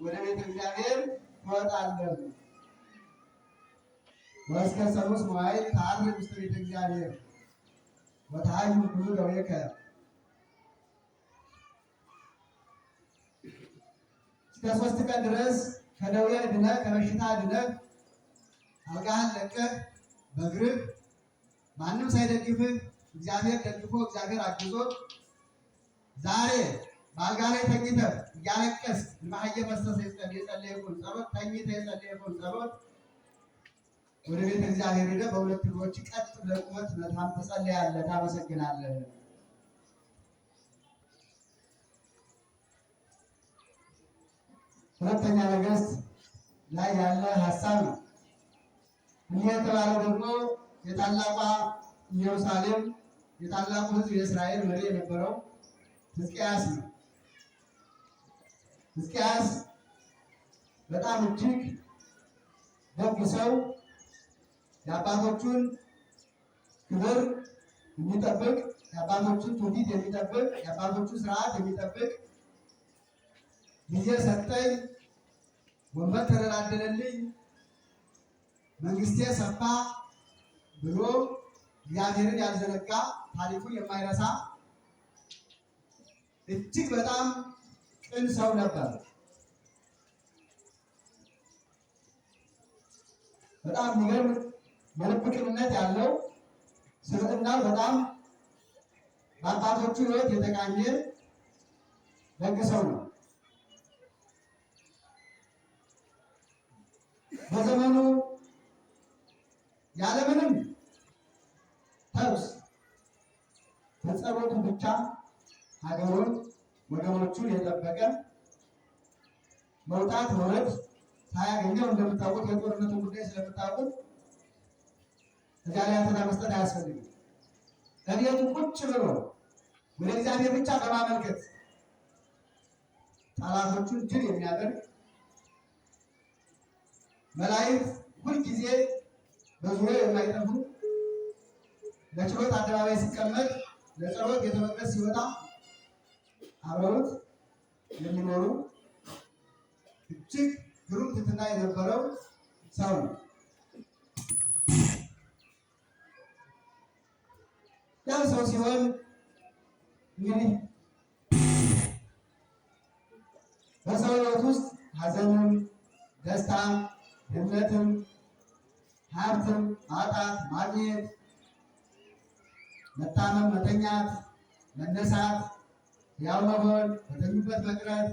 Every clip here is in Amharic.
ወደ ቤተ እግዚአብሔር ትወጣለህ። ወእስከ ሠሉስ መዋዕል ተዐርግ ውስተ ቤተ እግዚአብሔር ወተሃዩ ኩሉ ደዌከ። እስከ 3 ቀን ድረስ ከደዌ ድነህ ከበሽታ ድነህ አልጋህን ለቀህ በእግርህ ማንም ሳይደግፍህ እግዚአብሔር ደግፎ እግዚአብሔር አግዞ ዛሬ በአልጋ ላይ ተኝተህ እያለቀስክ እንባህየ ፈሰሰ የጸለይኩን ጸሎት ተኝተህ የጸለይኩን ጸሎት ወደ ቤተ እግዚአብሔር ሄደህ በሁለት እግሮች ቀጥ ብለህ ቁመህ ትጸልያለህ፣ ታመሰግናለህ። ሁለተኛ ነገሥት ላይ ያለ ሀሳብ ነው። ይህ የተባለው ደግሞ የታላቋ ኢየሩሳሌም የታላቁ ሕዝብ የእስራኤል መሪ የነበረው ሕዝቅያስ ነው። ሕዝቅያስ በጣም እጅግ ደግ ሰው፣ የአባቶቹን ክብር የሚጠብቅ፣ የአባቶቹን ትውፊት የሚጠብቅ፣ የአባቶቹን ስርዓት የሚጠብቅ፣ ጊዜ ሰጠኝ፣ ወንበር ተደላደለልኝ፣ መንግስቴ ሰፋ ብሎ እግዚአብሔርን ያልዘነጋ ታሪኩን የማይረሳ እጅግ በጣም ቅን ሰው ነበር። በጣም የሚገርም የልብ ቅንነት ያለው ስብዕናው በጣም በአባቶቹ ሕይወት የተቃኘ ደግ ሰው ነው። በዘመኑ ያለምንም ተውስ በጸሎቱ ብቻ ሀገሩን ወገኖቹን የጠበቀ መውጣት መውረድ ሳያገኘው እንደምታውቁት የጦርነቱን ጉዳይ ስለምታውቁት እዚያ ላይ አተታ መስጠት አያስፈልግም። እቤቱ ቁጭ ብሎ ወደ እግዚአብሔር ብቻ በማመልከት ጠላቶቹን ድል የሚያደርግ መላእክት ሁልጊዜ በዙሪያው የማይጠፉ ለችሎት አደባባይ ሲቀመጥ ለጸሎት ቤተ መቅደስ ሲወጣ አብረውት የሚኖሩ እጅግ ግሩም ትሕትና የነበረው ሰው ነው። ያው ሰው ሲሆን እንግዲህ በሰው ሕይወት ውስጥ ሐዘንም፣ ደስታም፣ ድህነትም፣ ሀብትም ማጣት፣ ማግኘት፣ መታመም፣ መተኛት፣ መነሳት፣ ያው መሆን፣ በተኙበት መቅረት፣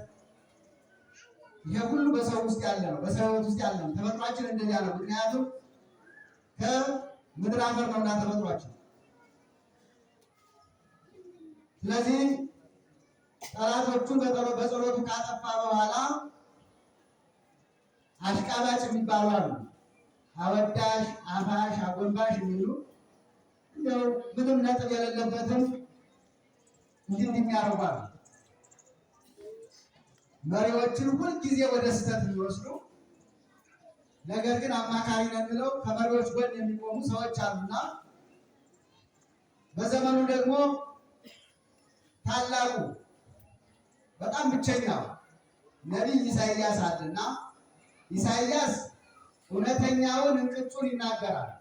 ይሄ ሁሉ በሰው ውስጥ ያለ ነው። በሰው ሕይወት ውስጥ ያለ ነው። ተፈጥሯችን እንደዚያ ነው። ምክንያቱም ከምድር አፈር ነውና ተፈጥሯችን። ስለዚህ ጠላቶቹን በጸሎቱ ካጠፋ በኋላ አሽቃባጭ የሚባሉ አሉ። አወዳሽ፣ አፋሽ፣ አጎንባሽ የሚሉ እንደው ምንም ነጥብ የሌለበትም እንዲህ የሚያደርጓሉ። መሪዎችን ሁልጊዜ ወደ ስህተት የሚወስዱ ነገር ግን አማካሪ ነን ብለው ከመሪዎች ጎን የሚቆሙ ሰዎች አሉና በዘመኑ ደግሞ ታላቁ በጣም ብቸኛው ነቢይ ኢሳይያስ አለና ኢሳይያስ እውነተኛውን እንቅጩን ይናገራል።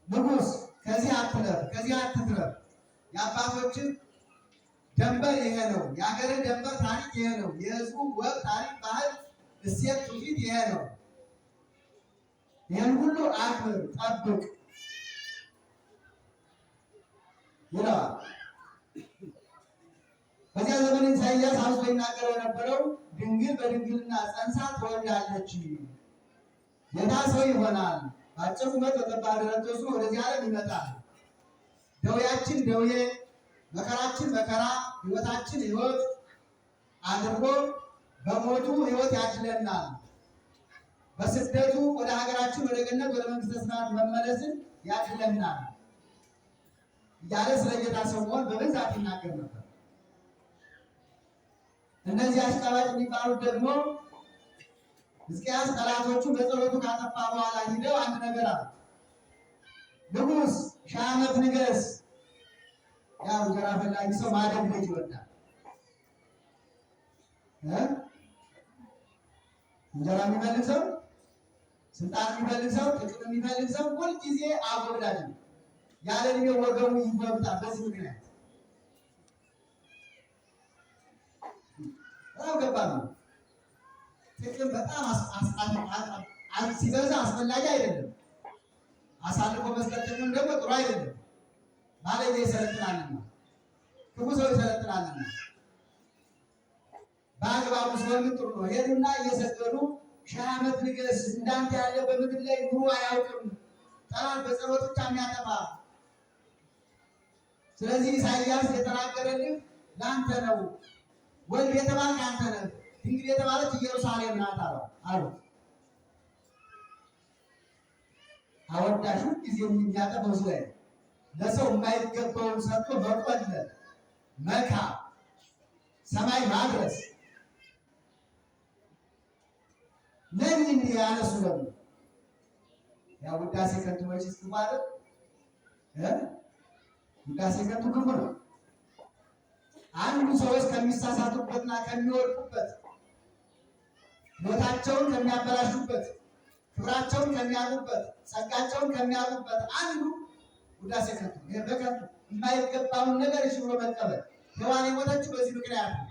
ንጉሥ ከዚህ አትለፍ፣ ከዚህ አትትረፍ፣ የአባቶችን ደንበር ይሄ ነው፣ የሀገርን ደንበር ታሪክ ይሄ ነው፣ የሕዝቡ ወግ፣ ታሪክ፣ ባህል፣ እሴት፣ ትውፊት ይሄ ነው። ይህን ሁሉ አክብር፣ ጠብቅ ይለዋል። በዚያ ዘመን ኢሳይያስ አብዝቶ ይናገር የነበረው ድንግል በድንግልና ጸንሳ ትወልዳለች፣ ጌታ ሰው ይሆናል፣ በአጭር ቁመት በጠባብ ደረት ተወስኖ ወደዚህ ዓለም ይመጣል፣ ደዌያችን ደዌ፣ መከራችን መከራ፣ ሕይወታችን ሕይወት አድርጎ በሞቱ ሕይወት ያድለናል፣ በስደቱ ወደ ሀገራችን ወደ ገነት ወደ መንግስተ ሰማያት መመለስን ያድለናል እያለ ስለ ጌታ ሰው መሆን በብዛት ይናገር ነበር። እነዚህ አሽቃባጭ የሚባሉት ደግሞ ሕዝቅያስ ጠላቶቹን በጸሎቱ ካጠፋ በኋላ ሂደው አንድ ነገር አለ። ንጉሥ 1000 ዓመት ንገስ። ያው እንጀራ ፈላጊ ሰው ማደግ ልጅ ይወዳል። እንጀራ የሚፈልግ ሰው፣ ስልጣን የሚፈልግ ሰው፣ ጥቅም የሚፈልግ ሰው ሁልጊዜ አጎብዳጅ ነው። ያለ እድሜው ወገቡ ይጎብጣል። በዚህ ምክንያት በጣም ከባድ ነው። ጥቅም በጣም ሲበዛ አስፈላጊ አይደለም። አሳልፎ መስጠት ጥቅም ደግሞ ጥሩ አይደለም። ባለጌ ይሰለጥናልና፣ ክፉ ሰው ይሰለጥናልና በአግባቡ ሲሆን ጥሩ ነው። ሄዱና እየሰገዱ 1000 ዓመት ንገስ፣ እንዳንተ ያለ በምድር ላይ ኑሮ አያውቅም፣ ጠላት በጸሎት ብቻ የሚያጠፋ። ስለዚህ ኢሳይያስ የተናገረልህ ለአንተ ነው። ወልድ የተባልክ አንተ ነህ፣ ድንግል የተባለች ኢየሩሳሌም ናት አሉት። አወዳሹ ጊዜ የሚያጠፋው እሱ ላይ ለሰው የማይገባውን ሰጥቶ መቆለል፣ መካብ፣ ሰማይ ማድረስ ለምን ያነሱ ነው? ያ ውዳሴ ከንቱ መቼስ ክፉ አይደል? ውዳሴ ከንቱ ክፉ ነው። አንዱ ሰዎች ከሚሳሳቱበትና ከሚወድቁበት፣ ሕይወታቸውን ከሚያበላሹበት፣ ክብራቸውን ከሚያጡበት፣ ጸጋቸውን ከሚያጡበት አንዱ ውዳሴ ከንቱ ነው። በከንቱ የማይገባውን ነገር እሺ ብሎ መቀበል። ሔዋን የሞተችው በዚህ ምክንያት ነው።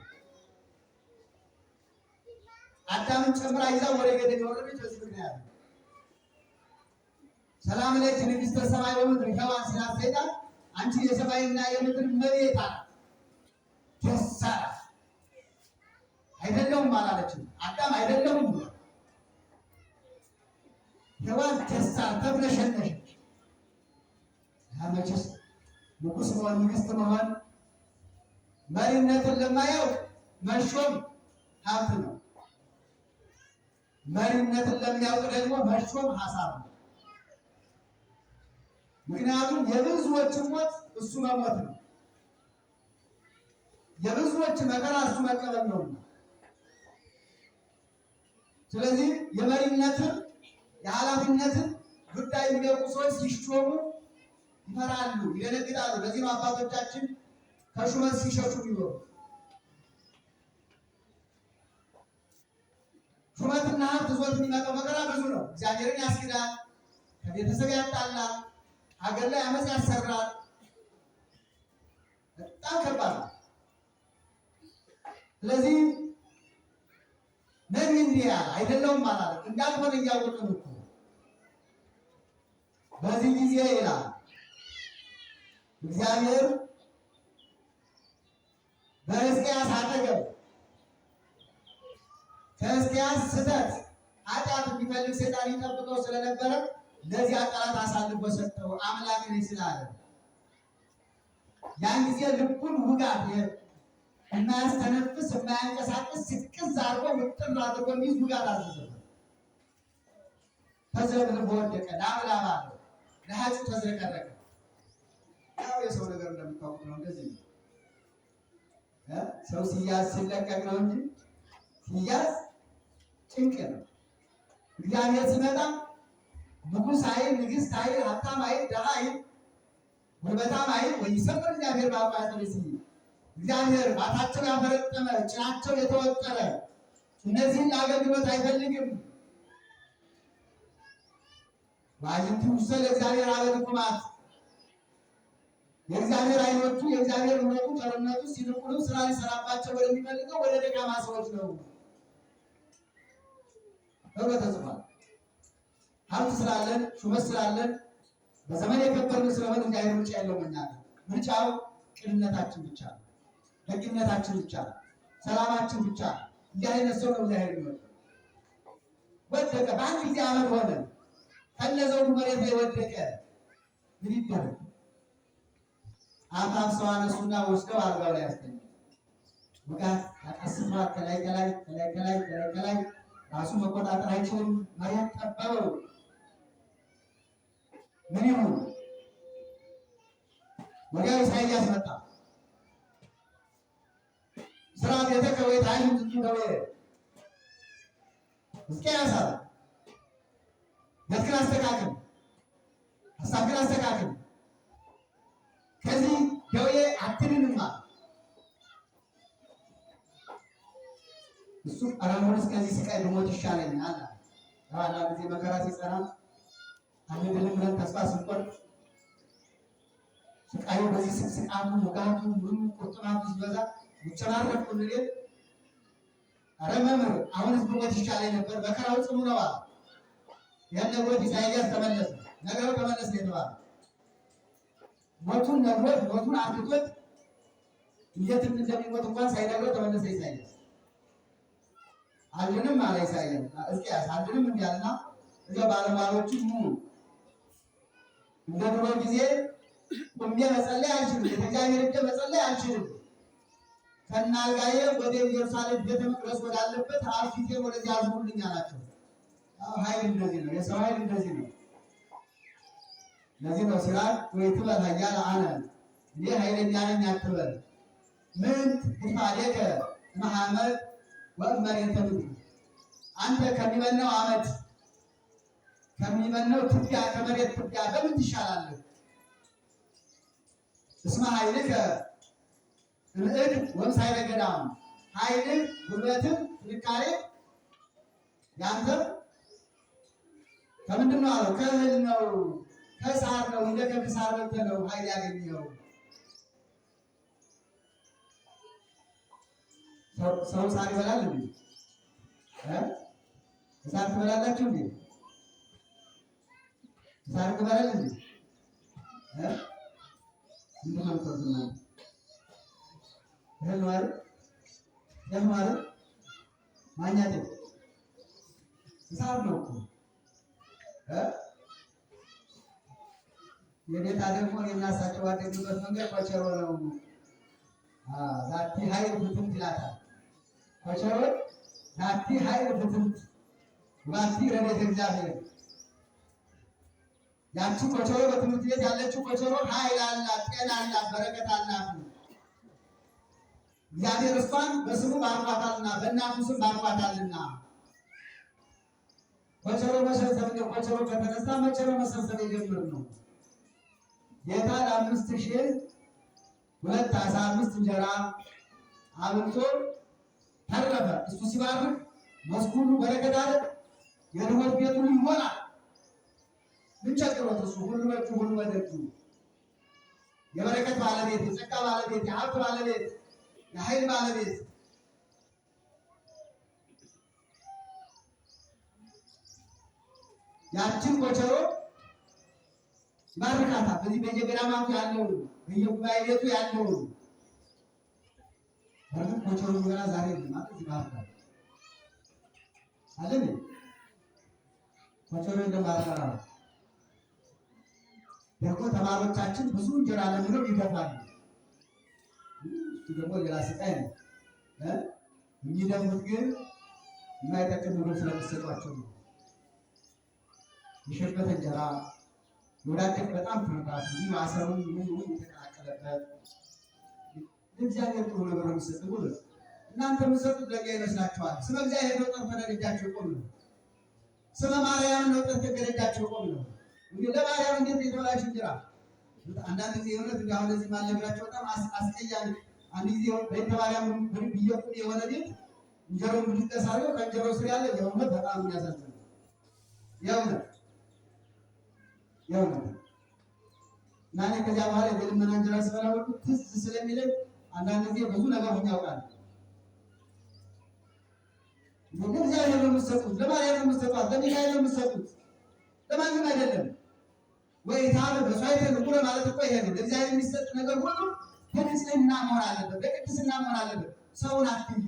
አዳምን ጨምራ ይዛ ወደ ገደል የወረደች በዚህ ምክንያት ነው። ሰላም ለኪ ንግሥተ ሰማይ ወምድር ሔዋን ሲላት ሰይጣን አንቺ የሰማይና የምድር እመቤት አላት። ደስ አላት። አይደለሁም አላለችም። አዳም አይደለሁም ብሏል። ሔዋን ደስ አላት፣ ተብለሸለሸች። መቼስ ንጉሥ መሆን ንግሥት መሆን መሪነትን ለማያውቅ መሾም ሀብት ነው። መሪነትን ለሚያውቅ ደግሞ መሾም ሀሳብ ነው። ምክንያቱም የብዙዎች ሞት እሱ መሞት ነው። የብዙዎች መከራ እሱ መቀበል ነው። ስለዚህ የመሪነትን የኃላፊነትን ጉዳይ የሚያውቁ ሰዎች ሲሾሙ ይፈራሉ፣ ይደነግጣሉ። ለዚህ ነው አባቶቻችን ከሹመት ሲሸሹ ይኖሩ። ሹመትና ሀብት ይዞት የሚመጣው መከራ ብዙ ነው። እግዚአብሔርን ያስክዳል፣ ከቤተሰብ ያጣላል፣ ሀገር ላይ አመፅ ያሰራል። በጣም ከባድ ነው። ስለዚህ ነኝ እንዲህ ያለ አይደለሁም ማለት እንዳልሆነ እያወቅን እኮ በዚህ ጊዜ ይላል እግዚአብሔር በሕዝቅያስ አጠገብ ከሕዝቅያስ ስህተት ኃጢአት የሚፈልግ ሰይጣን ይጠብቀው ስለነበረ ለዚያ ጠላት አሳልፎ ሰጠው። አምላክ ነኝ ስላለ ያን ጊዜ ልቡን ውጋት የማያስተነፍስ የማያንቀሳቅስ ስቅዝ አድርጎ ውጥር አድርጎ የሚይዝ ውጋት አዘዘበት። ተዝረክርኮ ወደቀ። ላብላባ አለው። ለሀጩ ተዝረከረከ። ያው የሰው ነገር እንደምታውቁት ነው። እንደዚህ ነው። ሰው ሲያዝ ሲለቀቅ ነው እንጂ ሲያዝ ጭንቅ ነው። እግዚአብሔር ሲመጣ ንጉሥ አይል፣ ንግሥት አይል፣ ሀብታም አይል፣ ደሃ አይል፣ ጉልበታም አይል ወይ ሰፈር እግዚአብሔር ባቋያተ እግዚአብሔር ባታቸው ያፈረጠመ ጭናቸው የተወጠረ እነዚህን ለአገልግሎት አይፈልግም። ዋይንቱ ሰለ እግዚአብሔር አበልኩማት የእግዚአብሔር አይኖቹ የእግዚአብሔር ምሕረቱ ቸርነቱ ሲልቁንም ስራ ሊሰራባቸው ወደሚፈልገው ወደ ደካማ ሰዎች ነው ተብሎ ተጽፏል። ሀብት ስላለን ሹመት ስላለን በዘመን የከበርን ስለሆነ እግዚአብሔር ምርጫ ያለው መናገር ምርጫው ቅንነታችን ብቻ ነው፣ ደግነታችን ብቻ ነው፣ ሰላማችን ብቻ ነው። እንዲህ አይነት ሰው ነው እግዚአብሔር የሚወደው። ወደቀ፣ በአንድ ጊዜ አመድ ሆነ፣ ከነዘውዱ መሬት ላይ ወደቀ። ምን ይደረግ? አፋፍ ሰው አነሱና ወስደው አልጋው ላይ ያስተኛል። ውጋት ያቀስፋል። ከላይ ከላይ ከላይ ከላይ ከላይ ከላይ ራሱ መቆጣጠር አይችልም። መሬት ጠበበው። ምን ይሁን? ወዲያው ኢሳይያስ መጣ። ስራ ቤተከ ወይታይም ትቱደው ሕዝቅያስ አለ ቤትህን አስተካክል፣ ሀሳብህን አስተካክል፣ ከዚህ ደዌ አትድንማ። እሱ አራሙንስ ከዚህ ስቃይ ብሞት ይሻለኛል። አንዳንድ ጊዜ መከራ ሲጸና አንድልም ብለን ተስፋ ስንቆርጥ ስቃዩ በዚህ ስቃሙ ሙጋቱ ምኑ ቁርጥማቱ ሲበዛ ይጨናረፍ እንዴት አረ መምህር አሁንስ ብሞት ይሻለኝ ነበር፣ መከራው ጽኑ ነው አለ። ያን ነግሮት ኢሳይያስ ተመለሰ። ነገሩ ተመለሰ የተባለ ሞቱን ነግሮት ሞቱን አርግቶት እንዴት እንደሚሞት እንኳን ሳይነግረው ተመለሰ ኢሳይያስ። አልድንም አለ ኢሳይያስ። ሕዝቅያስ አልድንም እንዲያልና እዚያ ባለሟሎቹ እንደ ድሮ ጊዜ ቁሜ መጸለይ አልችልም፣ እግዚአብሔር እጅ መጸለይ አልችልም። ከናልጋዬ ወደ ኢየሩሳሌም ቤተ መቅደስ ወዳለበት አፊቴን ወደዚያ አዙሩልኝ አላቸው። ኃይል እንደዚህ ነው፣ የሰው ኃይል እንደዚህ ነው። ለዚህ ነው ሲራክ ወይ ትበል ኃያል አነ እኔ ኃይለኛ ነኝ አትበል። ምን ትፋለከ መሐመድ ወእመሬተ ምድር አንተ ከሚመነው ዓመት ከሚመነው ትቢያ ከመሬት ትቢያ በምን ትሻላለህ? እስመ ኃይልከ እምእድ ወምሳይለ ገዳም ኃይልህ ጉልበትህ ጥንካሬ ያንተ ከምንድን ነው አለው? ከእህል ነው ከሳር ነው። እንደ ከብት ሳር በልተህ ነው ኃይል ያገኘኸው። ሰው ሳር ይበላል እንዴ? ሳር ትበላላችሁ እንዴ? ሳር ትበላል እንዴ? ምንድን ነው ተዝና እህል ማለት እህል ማለት ማኛት ሳር ነው እኮ የኔታ ደግሞ የናሳቸው አደግበት መንገድ ኮቸሮ ነው። ዛቲ ኃይል ፍትምት ይላታል። ኮቸሮ ዛቲ ኃይል ፍትምት ዋቲ ረድኤተ እግዚአብሔር። ያቺ ኮቸሮ በትምህርት ቤት ያለችው ኮቸሮ ኃይል አላት፣ ጤና አላት፣ በረከት አላት። እግዚአብሔር እሷን በስሙ ባርኳታልና በእናቱ ስም ባርኳታልና ኮቸሮ መሰብሰብ ነው። ኮቸሮ ከተነሳ መቼ ነው መሰብሰብ የጀምር ነው? ጌታ ለ5000 2 ዓሣ 5 እንጀራ አብልቶ ተረፈ። እሱ ሲባርክ መስኩሉ በረከት አለ፣ የድሆች ቤቱ ይሞላል። ምን ቸግሮት እሱ ሁሉ በእጁ ሁሉ በደጁ የበረከት ባለቤት፣ የጸጋ ባለቤት፣ የሀብት ባለቤት፣ የኃይል ባለቤት ያችን ኮቸሮ ባርካታ። በዚህ በየገዳማቱ ያለው በየጉባኤ ቤቱ ያለው በርግጥ ኮቸሮ ገና ዛሬ ማለት ይባርካል አይደል? ኮቸሮ እንደማርካራ ደግሞ ተማሪዎቻችን ብዙ እንጀራ ለምነው ይገፋሉ። ደግሞ ሌላ ስቃይ ነው የሚደሙት፣ ግን የማይጠቅም ምግብ ስለሚሰጧቸው ነው። የሸበተ እንጀራ የወዳደቅ በጣም ፍርዳት ብዙ ማሰሩን ምን የተቀላቀለበት ለእግዚአብሔር ጥሩ ነገር ነው የሚሰጥ። ጉልበት እናንተ የምትሰጡት ለእኛ ይመስላችኋል። ስመ እግዚአብሔር ነው ጠርተህ ደረጃቸው ቆም ነው። ስመ ማርያም ነው ጠርተህ ደረጃቸው ቆም ነው። እንግዲህ ለማርያም እንዴት የተበላሽ እንጀራ አንዳንድ ጊዜ የሆነት እንዲ አሁን ለዚህ ማለግራቸው በጣም አስቀያሚ። አንድ ጊዜ በይተ ማርያም ብየቁም የሆነ ቤት እንጀራውን ብትቀሳሪው ከእንጀራው ስር ያለ የእውነት በጣም የሚያሳዝን የእውነት እና እኔ ከዚያ በኋላ የልመና እንጀራ ስበላ ሁሉ ትዝ ስለሚለኝ አንዳንድ ጊዜ ብዙ ነገር ሆኜ ያውቃል። ለእግዚአብሔር ነው የምትሰጡት፣ ለማርያም ነው የምትሰጧት፣ ለሚካኤል ነው የምትሰጡት፣ ለማንም አይደለም። ወይ ታለ በሳይተ ልቁረ ማለት እኮ ይሄ ነው። ለእግዚአብሔር የሚሰጥ ነገር ሁሉ በንጽህና መሆን አለበት፣ በቅድስና መሆን አለበት። ሰውን አትዩ።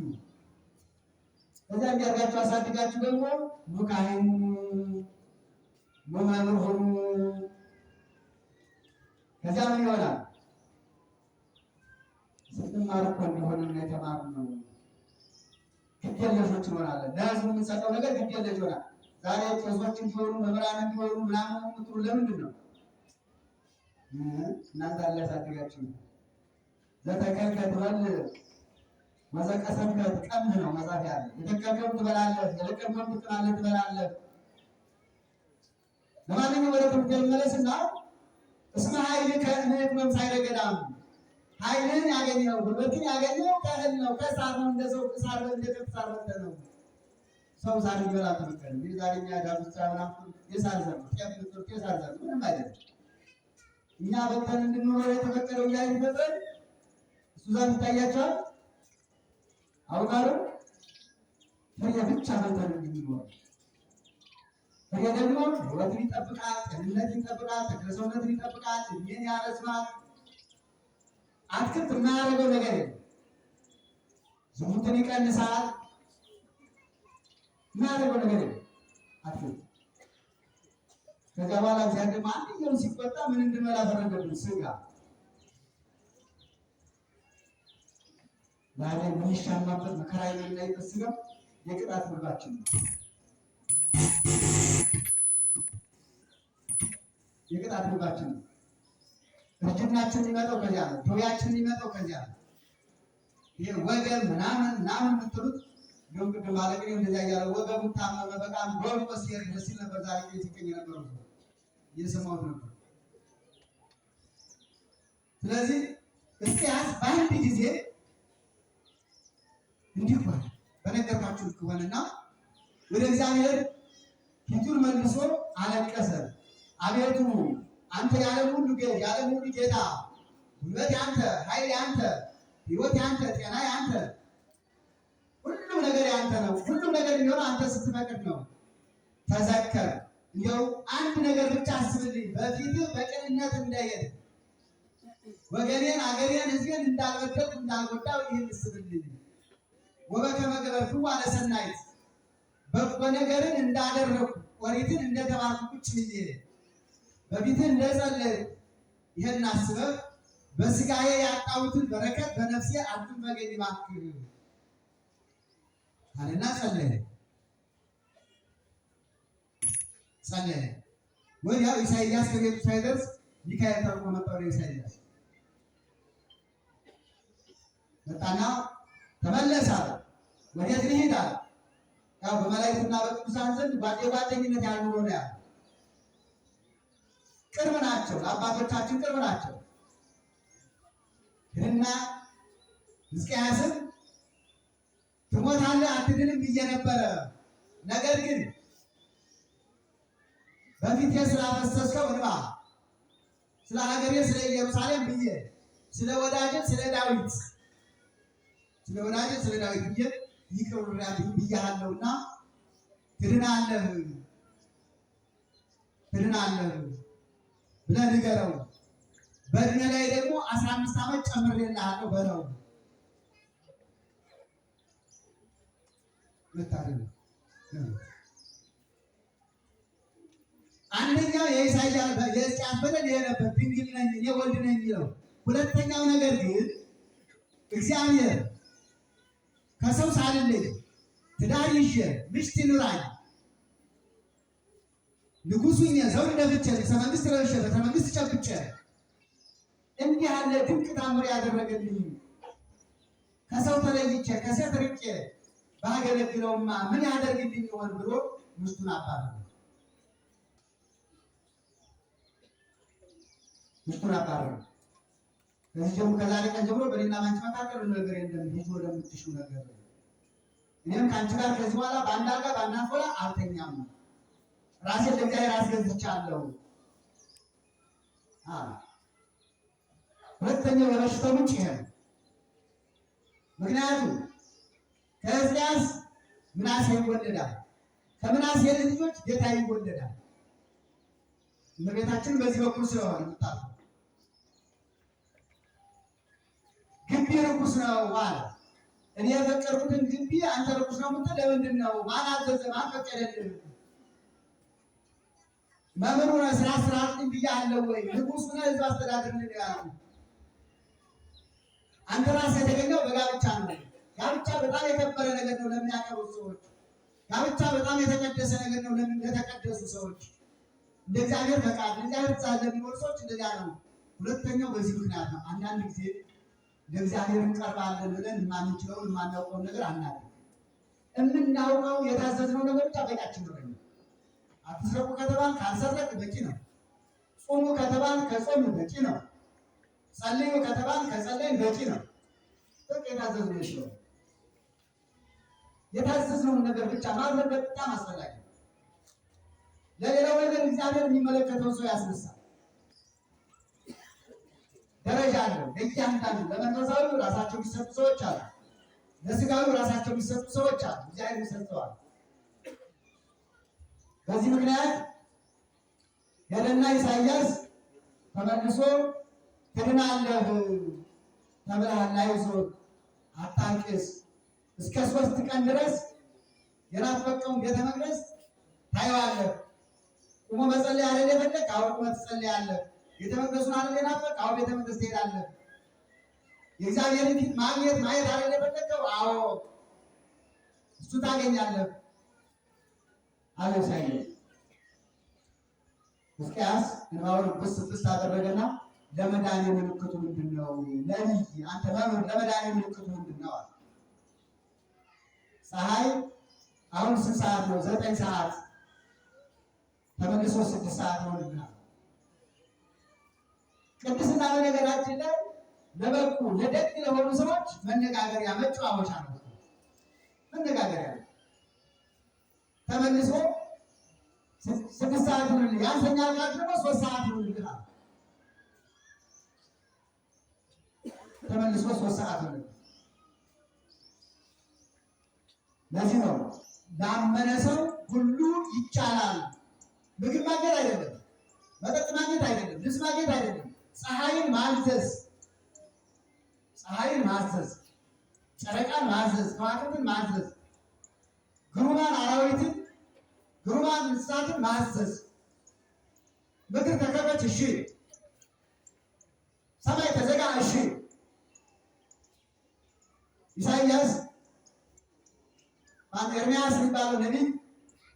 ከዚያ እንዲያርጋችሁ አሳድጋችሁ ደግሞ ሙካሂኑ መምህር ሆኑ። ከዚያ ምን ይሆናል? ስትማር እኮ እንደሆነ የተማርነው ግዴለሾች እንሆናለን። ለህዝቡ የምንሰጠው ነገር ግዴለሽ ይሆናል። ዛሬ ቄሶች እንዲሆኑ መምህራን እንዲሆኑ ምናምን የምትሉ ለምንድን ነው? እናንተ አለ ያሳድጋችሁ። ዘተከልከ ትበል ወዘቀሰምከ ትቀምህ ነው መጽሐፍ ያለ። የተከልከውን ትበላለህ፣ የለቀምከውን ትበላለህ። ለማንኛውም ወደ ትምህርት መለስና እስመ ኃይልከ እምእድ ወምሳይለ ገዳም ኃይልን ያገኘው ጉልበትን ያገኘው ከእህል ነው፣ ከሳር ነው። እንደሰው ሳር እንደተሳር ነው። ሰው ሳር ይበላ ተመከረ። ዛሬኛ ዳጉሳ ምናምን የሳር ዘር ነው። ጤፍ ምርት የሳር ዘር ምንም አይደለም። እኛ በልተን እንድንኖር የተፈቀደው ያ ይፈጠር እሱ ዘንድ ይታያቸዋል። አውቃለሁ ፍሬ ብቻ በልተን እንድንኖር። ፍሬ ደግሞ ሕይወትን ይጠብቃል፣ ጤንነትን ይጠብቃል፣ ተክለ ሰውነትን ይጠብቃል፣ እድሜን ያረዝማል። አትክልት የማያደርገው ነገር የለም። ዝሙትን ይቀንሳል። የማያደርገው ነገር የለም አትክልት። ከዚያ በኋላ እግዚአብሔር ማንኛውም ሲቆጣ ምን እንድንበላ ፈረደብን? ስጋ። ዛሬ የምንሻማበት መከራ የምናይበት ስጋ የቅጣት ምግባችን ነው። የቅጣት ምግባችን ነው። እርጅናችን የሚመጣው ከዚያ ነው። ዶያችን የሚመጣው ከዚያ ነው። ይሄ ወገብ ምናምን የምትሉት እንደውም ቅድም ባለቅኔ እንደዚያ እያለ ወገቡ ታመመ በጣም ዶሮ ሲሄድ ደስ ይል ነበር። ዛሬ ቤት ይገኝ ነበሩ እየሰማሁት ነበር። ስለዚህ ሕዝቅያስ በአንድ ጊዜ እንዲህ ሆነ በነገርኳችሁ ከሆነና ወደ እግዚአብሔር ፊቱን መልሶ አለቀሰ። አቤቱ አንተ የዓለም ሁሉ ገዥ፣ የዓለም ሁሉ ጌታ፣ ጉልበት ያንተ፣ ኃይል ያንተ፣ ሕይወት ያንተ፣ ጤና ያንተ፣ ሁሉም ነገር ያንተ ነው። ሁሉም ነገር የሚሆነው አንተ ስትፈቅድ ነው። ተዘከር፣ እንዲያው አንድ ነገር ብቻ አስብልኝ፣ በፊትህ በቅንነት እንዳይሄድ ወገኔን፣ አገሬን፣ ሕዝቤን እንዳልበደል እንዳልጎዳው ይህን እስብልኝ። ወበከመ ገበርክዋ ለሰናይት፣ በጎ ነገርን እንዳደረኩ ኦሪትን እንደተማርኩ ቁጭ ብዬ በፊትህ እንደጸለይኩ ይህን አስበህ በስጋዬ ያጣሁትን በረከት በነፍሴ አትንፈገኝ እባክህ አለና ጸለየ። ወዲያው ኢሳይያስ ከቤቱ ሳይደርስ ሚካኤል ተልኮ መጣ። ወደ ኢሳይያስ መጣና ተመለሰ አለ። ወዴት ልሂድ አለ። ያው በመላእክትና በቅዱሳን ዘንድ ጓደኝነት ያልኖረ ነው ያለ። ቅርብ ናቸው፣ ለአባቶቻችን ቅርብ ናቸው። እና ሕዝቅያስም ትሞታለህ አትድንም ብዬ ነበረ። ነገር ግን በፊቴ ስላፈሰስከው እንባ ስለ ሀገሬ ስለ ኢየሩሳሌም ብዬ ስለ ወዳጄ ስለ ዳዊት ብዬ ይቅር ብያለሁና ትድናለህ ብለህ ንገረው። በእድሜ ላይ ደግሞ 15 ዓመት ጨምሬልሃለሁ በለው። አንደኛው የሕዝቅያስ በደል ይሄ ነበር፣ ድንግል ነኝ እኔ ወልድ ነኝ የሚለው። ሁለተኛው ነገር ግን እግዚአብሔር ከሰው ሳልለይ ትዳር ይዤ ሚስት ይኑራኝ ንጉሡ ዘውድ ደፍቼ ቤተ መንግስት ለብሼ ቤተ መንግስት ጨብጬ እንዲህ ያለ ድንቅ ታምር ያደረገልኝ ከሰው ተለይቼ ከሴት ርቄ ባገለግለውማ ምን ያደርግልኝ ይሆን ብሎ ሚስቱን አባረረ። ከዛሬ ቀን ጀምሮ በእኔና ባንቺ መካከል ነገር የለም፣ ሂጂ ወደምትሽው ነገር። እኔም ከአንቺ ጋር ከዚህ በኋላ በአንድ አልጋ በአንድ አንሶላ አልተኛም፣ ራሴን ለእግዚአብሔር አስገዝቻለሁ። ሁለተኛው የበሽታው ምንጭ ይሄ ነው። ምክንያቱም ከሕዝቅያስ ምናሴ ይወለዳል፣ ከምናሴ ልጆች ጌታ ይወለዳል። እመቤታችን በዚህ በኩል ስለሆነ የምታልፈው ግቢ ርኩስ ነው ማለት እኔ የፈቀድኩትን ግቢ አንተ ርኩስ ነው የምትል ለምንድን ነው? ማን አዘዘ? ማን ፈቀደልህ? መምህሩ ነህ፣ ስርዓት ብያለሁ ወይ? ንጉሥ ነህ፣ ሕዝብ አስተዳድርልህ ያሉ አንተ ራስህ የተገኘው በጋብቻ ነው። ጋብቻ በጣም የከበረ ነገር ነው ለሚያከብሩ ሰዎች። ጋብቻ በጣም የተቀደሰ ነገር ነው ለተቀደሱ ሰዎች። እንደ እግዚአብሔር ፈቃድ እግዚአብሔር ትእዛዝ ለሚኖሩ ሰዎች እንደዚያ ነው። ሁለተኛው በዚህ ምክንያት ነው። አንዳንድ ጊዜ ለእግዚአብሔር እንቀርባለን ብለን የማንችለውን የማናውቀውን ነገር አናውቅም። የምናውቀው የታዘዝነው ነገር ብቻ በቂያችን ነው። አትስረቁ ከተባል ካልሰረቅ በቂ ነው። ጾሙ ከተባል ከጾም በቂ ነው። ጸልዩ ከተባል ከጸለይን በቂ ነው። በቃ የታዘዝነው ነው። የታዘዝነውን ነገር ብቻ ማድረግ በጣም አስፈላጊ ነው። ለሌላው ነገር እግዚአብሔር የሚመለከተው ሰው ያስነሳል። ደረጃ አለው ለእያንዳንዱ። ለመንፈሳዊ ራሳቸው የሚሰጡ ሰዎች አሉ። ለስጋዊ ራሳቸው የሚሰጡ ሰዎች አሉ። እግዚአብሔር ይሰጠዋል። በዚህ ምክንያት ሄደና ኢሳይያስ ተመልሶ ትድናለህ ተብለሃል፣ አይዞህ አታልቅስ፣ እስከ 3 ቀን ድረስ የናፈቀውን ቤተ መቅደስ ታየዋለህ። ቁሞ መጸለይ አይደል የፈለግ? አሁን ቁመህ ትጸልያለህ። ቤተ መቅደሱን አይደል የናፈቅ? አሁን ቤተ መቅደስ ትሄዳለህ። የእግዚአብሔርን ፊት ማየት አይደል የፈለግከው? አዎ እሱ ታገኛለህ አለ ኢሳይያስ። ሕዝቅያስ እንባውን ብስ አደረገና ለመዳኔ ምልክቱ ምንድን ነው? ነቢይ አንተ መምህር ለመዳኔ ምልክቱ ምንድን ነው? ፀሐይ አሁን 6 ሰዓት ነው፣ 9 ሰዓት ተመልሶ 6 ሰዓት ሆነና ቅድስና በነገራችን ላይ ለበቁ ለደግ ለሆኑ ሰዎች መነጋገሪያ መጫወቻ ነው። መነጋገሪያ ተመልሶ 6 ሰዓት ነው። ያንሰኛ ቃል ደግሞ 3 ሰዓት ነው ይላል። ተመልሶ 3 ሰዓት ነው። ለዚህ ነው ላመነ ሰው ሁሉ ይቻላል። ምግብ ማግኘት አይደለም፣ መጠጥ ማግኘት አይደለም፣ ልብስ ማግኘት አይደለም፣ ፀሐይን ማዘዝ፣ ጨረቃን ማዘዝ፣ ከዋክብትን ማዘዝ፣ ግሩማን አራዊትን ግሩማን እንስሳትን ማዘዝ። ምድር ተከፈች፣ እሺ። ሰማይ ተዘጋ፣ እሺ። ኢሳይያስ ኤርምያስ የሚባለው ነቢይ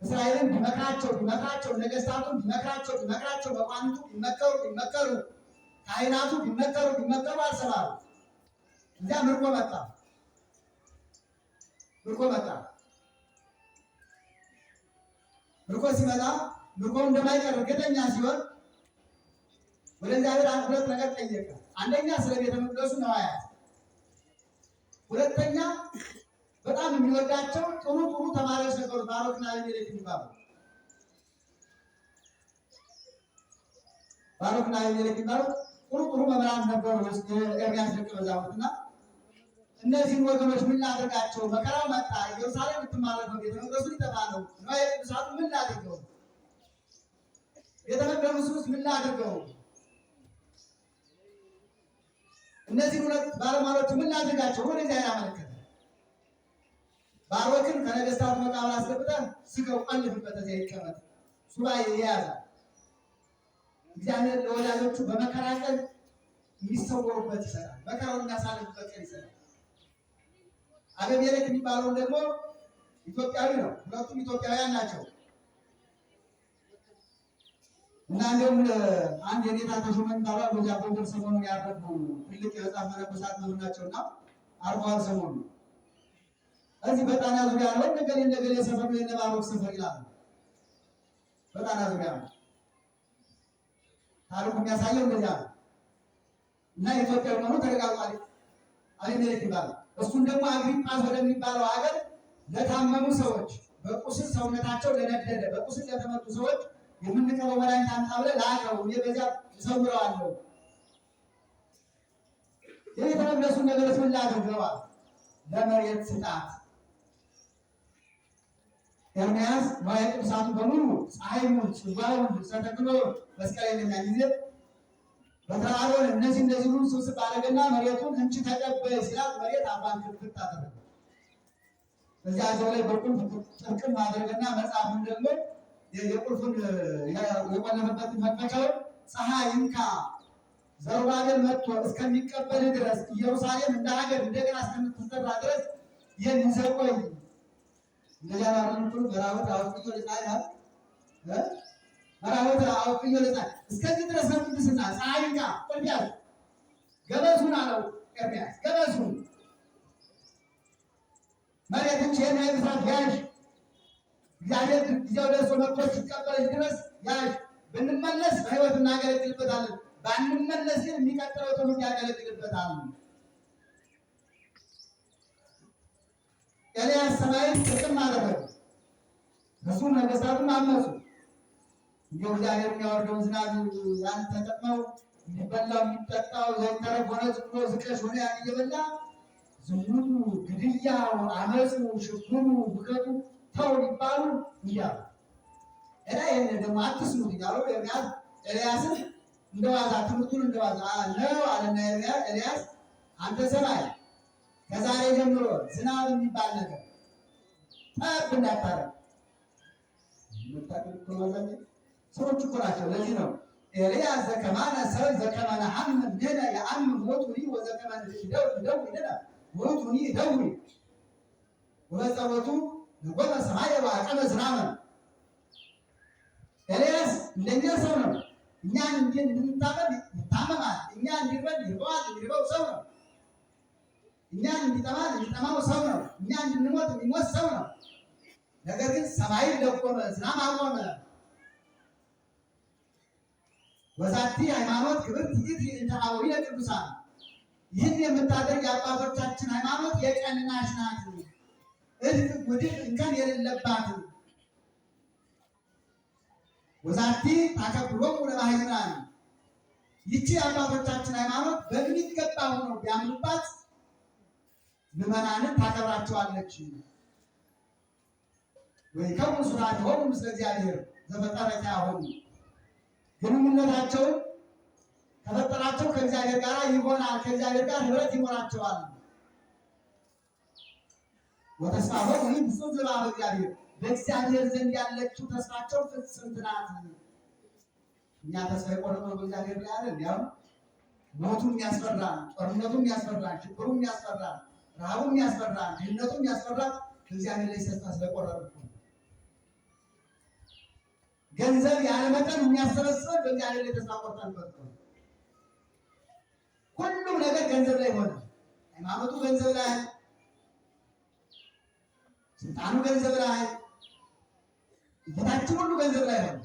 እስራኤልን ቢመክራቸው ነገስታቱን ቢመክራቸው መኳንንቱ ቢመከሩ ካህናቱ ቢመከሩ አልሰማሩ። እዚያ ምርኮ መጣ። ምርኮ ሲመጣ ምርኮው እንደማይቀር እርግጠኛ ሲሆን ወደ እግዚአብሔር 2 ነገር ጠየቀ። አንደኛ ስለ ቤተ መቅደሱ ነዋያት፣ ሁለተኛ በጣም የሚወዳቸው ጥሩ ተማሪዎች ነበሩ። ባሮክና አቢሜሌክ የሚባሉ ጥሩ መምህራን ነበሩ። ኤርምያስ ደቀ መዛሙርትና እነዚህን ወገኖች ምን ላድርጋቸው? መከራው መጣ፣ ኢየሩሳሌም ልትማረክ ነው፣ ቤተ መቅደሱ ሊጠፋ ነው፣ ንዋየ ቅድሳቱ ምን ላድርገው? ቤተ መቅደሱ ውስጥ ምን ላድርገው? እነዚህ 2 ባለሟሎች ምን ላድርጋቸው? ወደ እግዚአብሔር አመለከተ። ባሮክን ከነገስታቱ መቃብር አስገብተህ ስጋው ቆልፍበት፣ እዚያ ይቀመጥ፣ ሱባኤ ይያዛል። እግዚአብሔር ለወዳጆቹ በመከራ ቀን የሚሰወሩበት ይሰጣል፣ መከራውን የሚያሳልፉበት ቀን ይሰጣል። አቢሜሌክ የሚባለውን ደግሞ ኢትዮጵያዊ ነው። ሁለቱም ኢትዮጵያውያን ናቸው። እና እንደውም አንድ የኔታ ተሾመን ባባ በዚያ ጎንደር ሰሞኑን ያረፉ ትልቅ የመጽሐፍ መነኮሳት ናቸውና አርፈዋል ሰሞኑን። እዚህ በጣና ዙሪያ ነው ነገሌ ሰፈር የነ ባሮክ ሰፈር ይላሉ። በጣና ዙሪያ ነው ታሪኩ የሚያሳየው እንደዚያ ነው። እና ኢትዮጵያ መሆኑ ተረጋግጧል። አቢሜሌክ ይባላል። እሱን ደግሞ አግሪጳስ ወደሚባለው ሀገር ለታመሙ ሰዎች፣ በቁስል ሰውነታቸው ለነደደ በቁስል ለተመቱ ሰዎች የምንቀበው መድኃኒት አምጣ ብለህ ላከው። እኔ በዚያ እሰውረዋለሁ። የቤተ መቅደሱን ነገሮች ምን ላድርገዋል? ለመሬት ስጣት። ኤርምያስ ንዋየ ቅድሳቱ በሙሉ ፀሐዩን፣ ጽዋውን፣ ተተክሎ መስቀል የለኛ ጊዜ በተራሮን እነዚህ ሁሉ ስብስብ አደረገና መሬቱን እንቺ ተቀበይ ሲላት መሬት አፏን ክፍት አደረገ። በዚያ ላይ በቁልፍ ጥርቅም አደረገና መጽሐፉን ደግሞ የቁልፉን የቆለፈበትን መክፈቻውን ፀሐይ እንካ ዘሩባቤል መጥቶ እስከሚቀበል ድረስ ኢየሩሳሌም እንደ ሀገር እንደገና እስከምትሰራ ድረስ ይህን ይዘህ ቆይ። እንደዚያ ባለምቱ በራወት አውጥቶ ለፀሐይ መራወት አውጥቶ ለፀሐይ እስከዚህ ድረስ ነው ቅድስና። ፀሐይ እንካ ቁልፍ ያዝ፣ ገበዙን አለው ኤርምያስ፣ ገበዙን መሬትን ቼና ይብሳት ያዥ። እግዚአብሔር ጊዜው ደርሶ መጥቶ ሲቀበል ድረስ ያዥ። ብንመለስ በሕይወት እናገለግልበታለን፣ ባንመለስ ግን የሚቀጥለው ትውልድ ያገለግልበታል። ኤልያስ ሰማይን ጥቅም አደረገ። እሱ ነገሥታቱም አመፁ። እንዲሁ እግዚአብሔር የሚያወርደውን ዝናብ ያን ተጠቅመው የሚበላው የሚጠጣው ዘይተረፍ ሆነ ዝም ብሎ ዝቀሽ ሆነ ያን እየበላ ዝሙቱ፣ ግድያው፣ አመፁ፣ ሽብሩ፣ ሁከቱ ተው ሊባሉ እያሉ ይህን ደግሞ አትስሙት እያሉ ኤልያስን እንደዋዛ ትምህርቱን እንደዋዛ ነው አለና ኤልያስ አንተ ሰማይ ከዛሬ ጀምሮ ዝናብ የሚባል ነገር ጠብ እንዳታረግ። ሰዎች እኮ ናቸው። ለዚህ ነው ኤልያስ ዘከማነ ሰብ ዘከማነ ሐመ ንሕነ የአምን ሞቱኒ ወዘከማነ ይደውይ ለነ ሞቱኒ ይደውይ ወበጸሎቱ ንጎመ ሰማየ ወአቀመ ዝናመ። ኤልያስ እንደኛ ሰው ነው። እኛን እንድንታመም ይታመማል። እኛ እንዲርበን ይርበዋል። የሚርበው ሰው ነው። እኛን እንዲጠማን የሚጠማው ሰው ነው። እኛ እንድንሞት የሚሞት ሰው ነው። ነገር ግን ሰማይን ለቆመ፣ ዝናብ አቆመ። ወዛቲ ሃይማኖት ክብርት ይእቲ እንተ አበዊነ ቅዱሳን። ይህን የምታደርግ የአባቶቻችን ሃይማኖት የቀናች ናት፣ እልፍ ጉድፍ እንከን የሌለባት። ወዛቲ ታከብሮሙ ለባሕታውያን። ይቺ የአባቶቻችን ሃይማኖት በሚገባ ሆነው ቢያምኑባት ምዕመናንን ታከብራቸዋለች። ወይከውን ሱራቲሆሙ ምስለ እግዚአብሔር ዘፈጠረ ኪያሆሙ። ግንኙነታቸውን ከፈጠራቸው ከእግዚአብሔር ጋር ይሆናል። ከእግዚአብሔር ጋር ህብረት ይኖራቸዋል። ወተስፋሆሙ ፍጹም ዘእምኀበ እግዚአብሔር። በእግዚአብሔር ዘንድ ያለችው ተስፋቸው ፍጽምት ናት። እኛ ተስፋ የቆረጥነው በእግዚአብሔር ላይ አለ። እንዲያውም ሞቱም ያስፈራል፣ ጦርነቱም ያስፈራል፣ ችግሩም ያስፈራል፣ ረሃቡም ያስፈራል፣ ድህነቱም ያስፈራል። በእግዚአብሔር ላይ ተስፋ ስለቆረጥን ገንዘብ ያለመጠን የሚያሰበስበን በእግዚአብሔር ላይ ተስፋ ቆርጠንበት ነው። ሁሉም ነገር ገንዘብ ላይ ሆነ። ሃይማኖቱ ገንዘብ ላይ፣ ስልጣኑ ገንዘብ ላይ፣ እይታችን ሁሉ ገንዘብ ላይ ሆነ።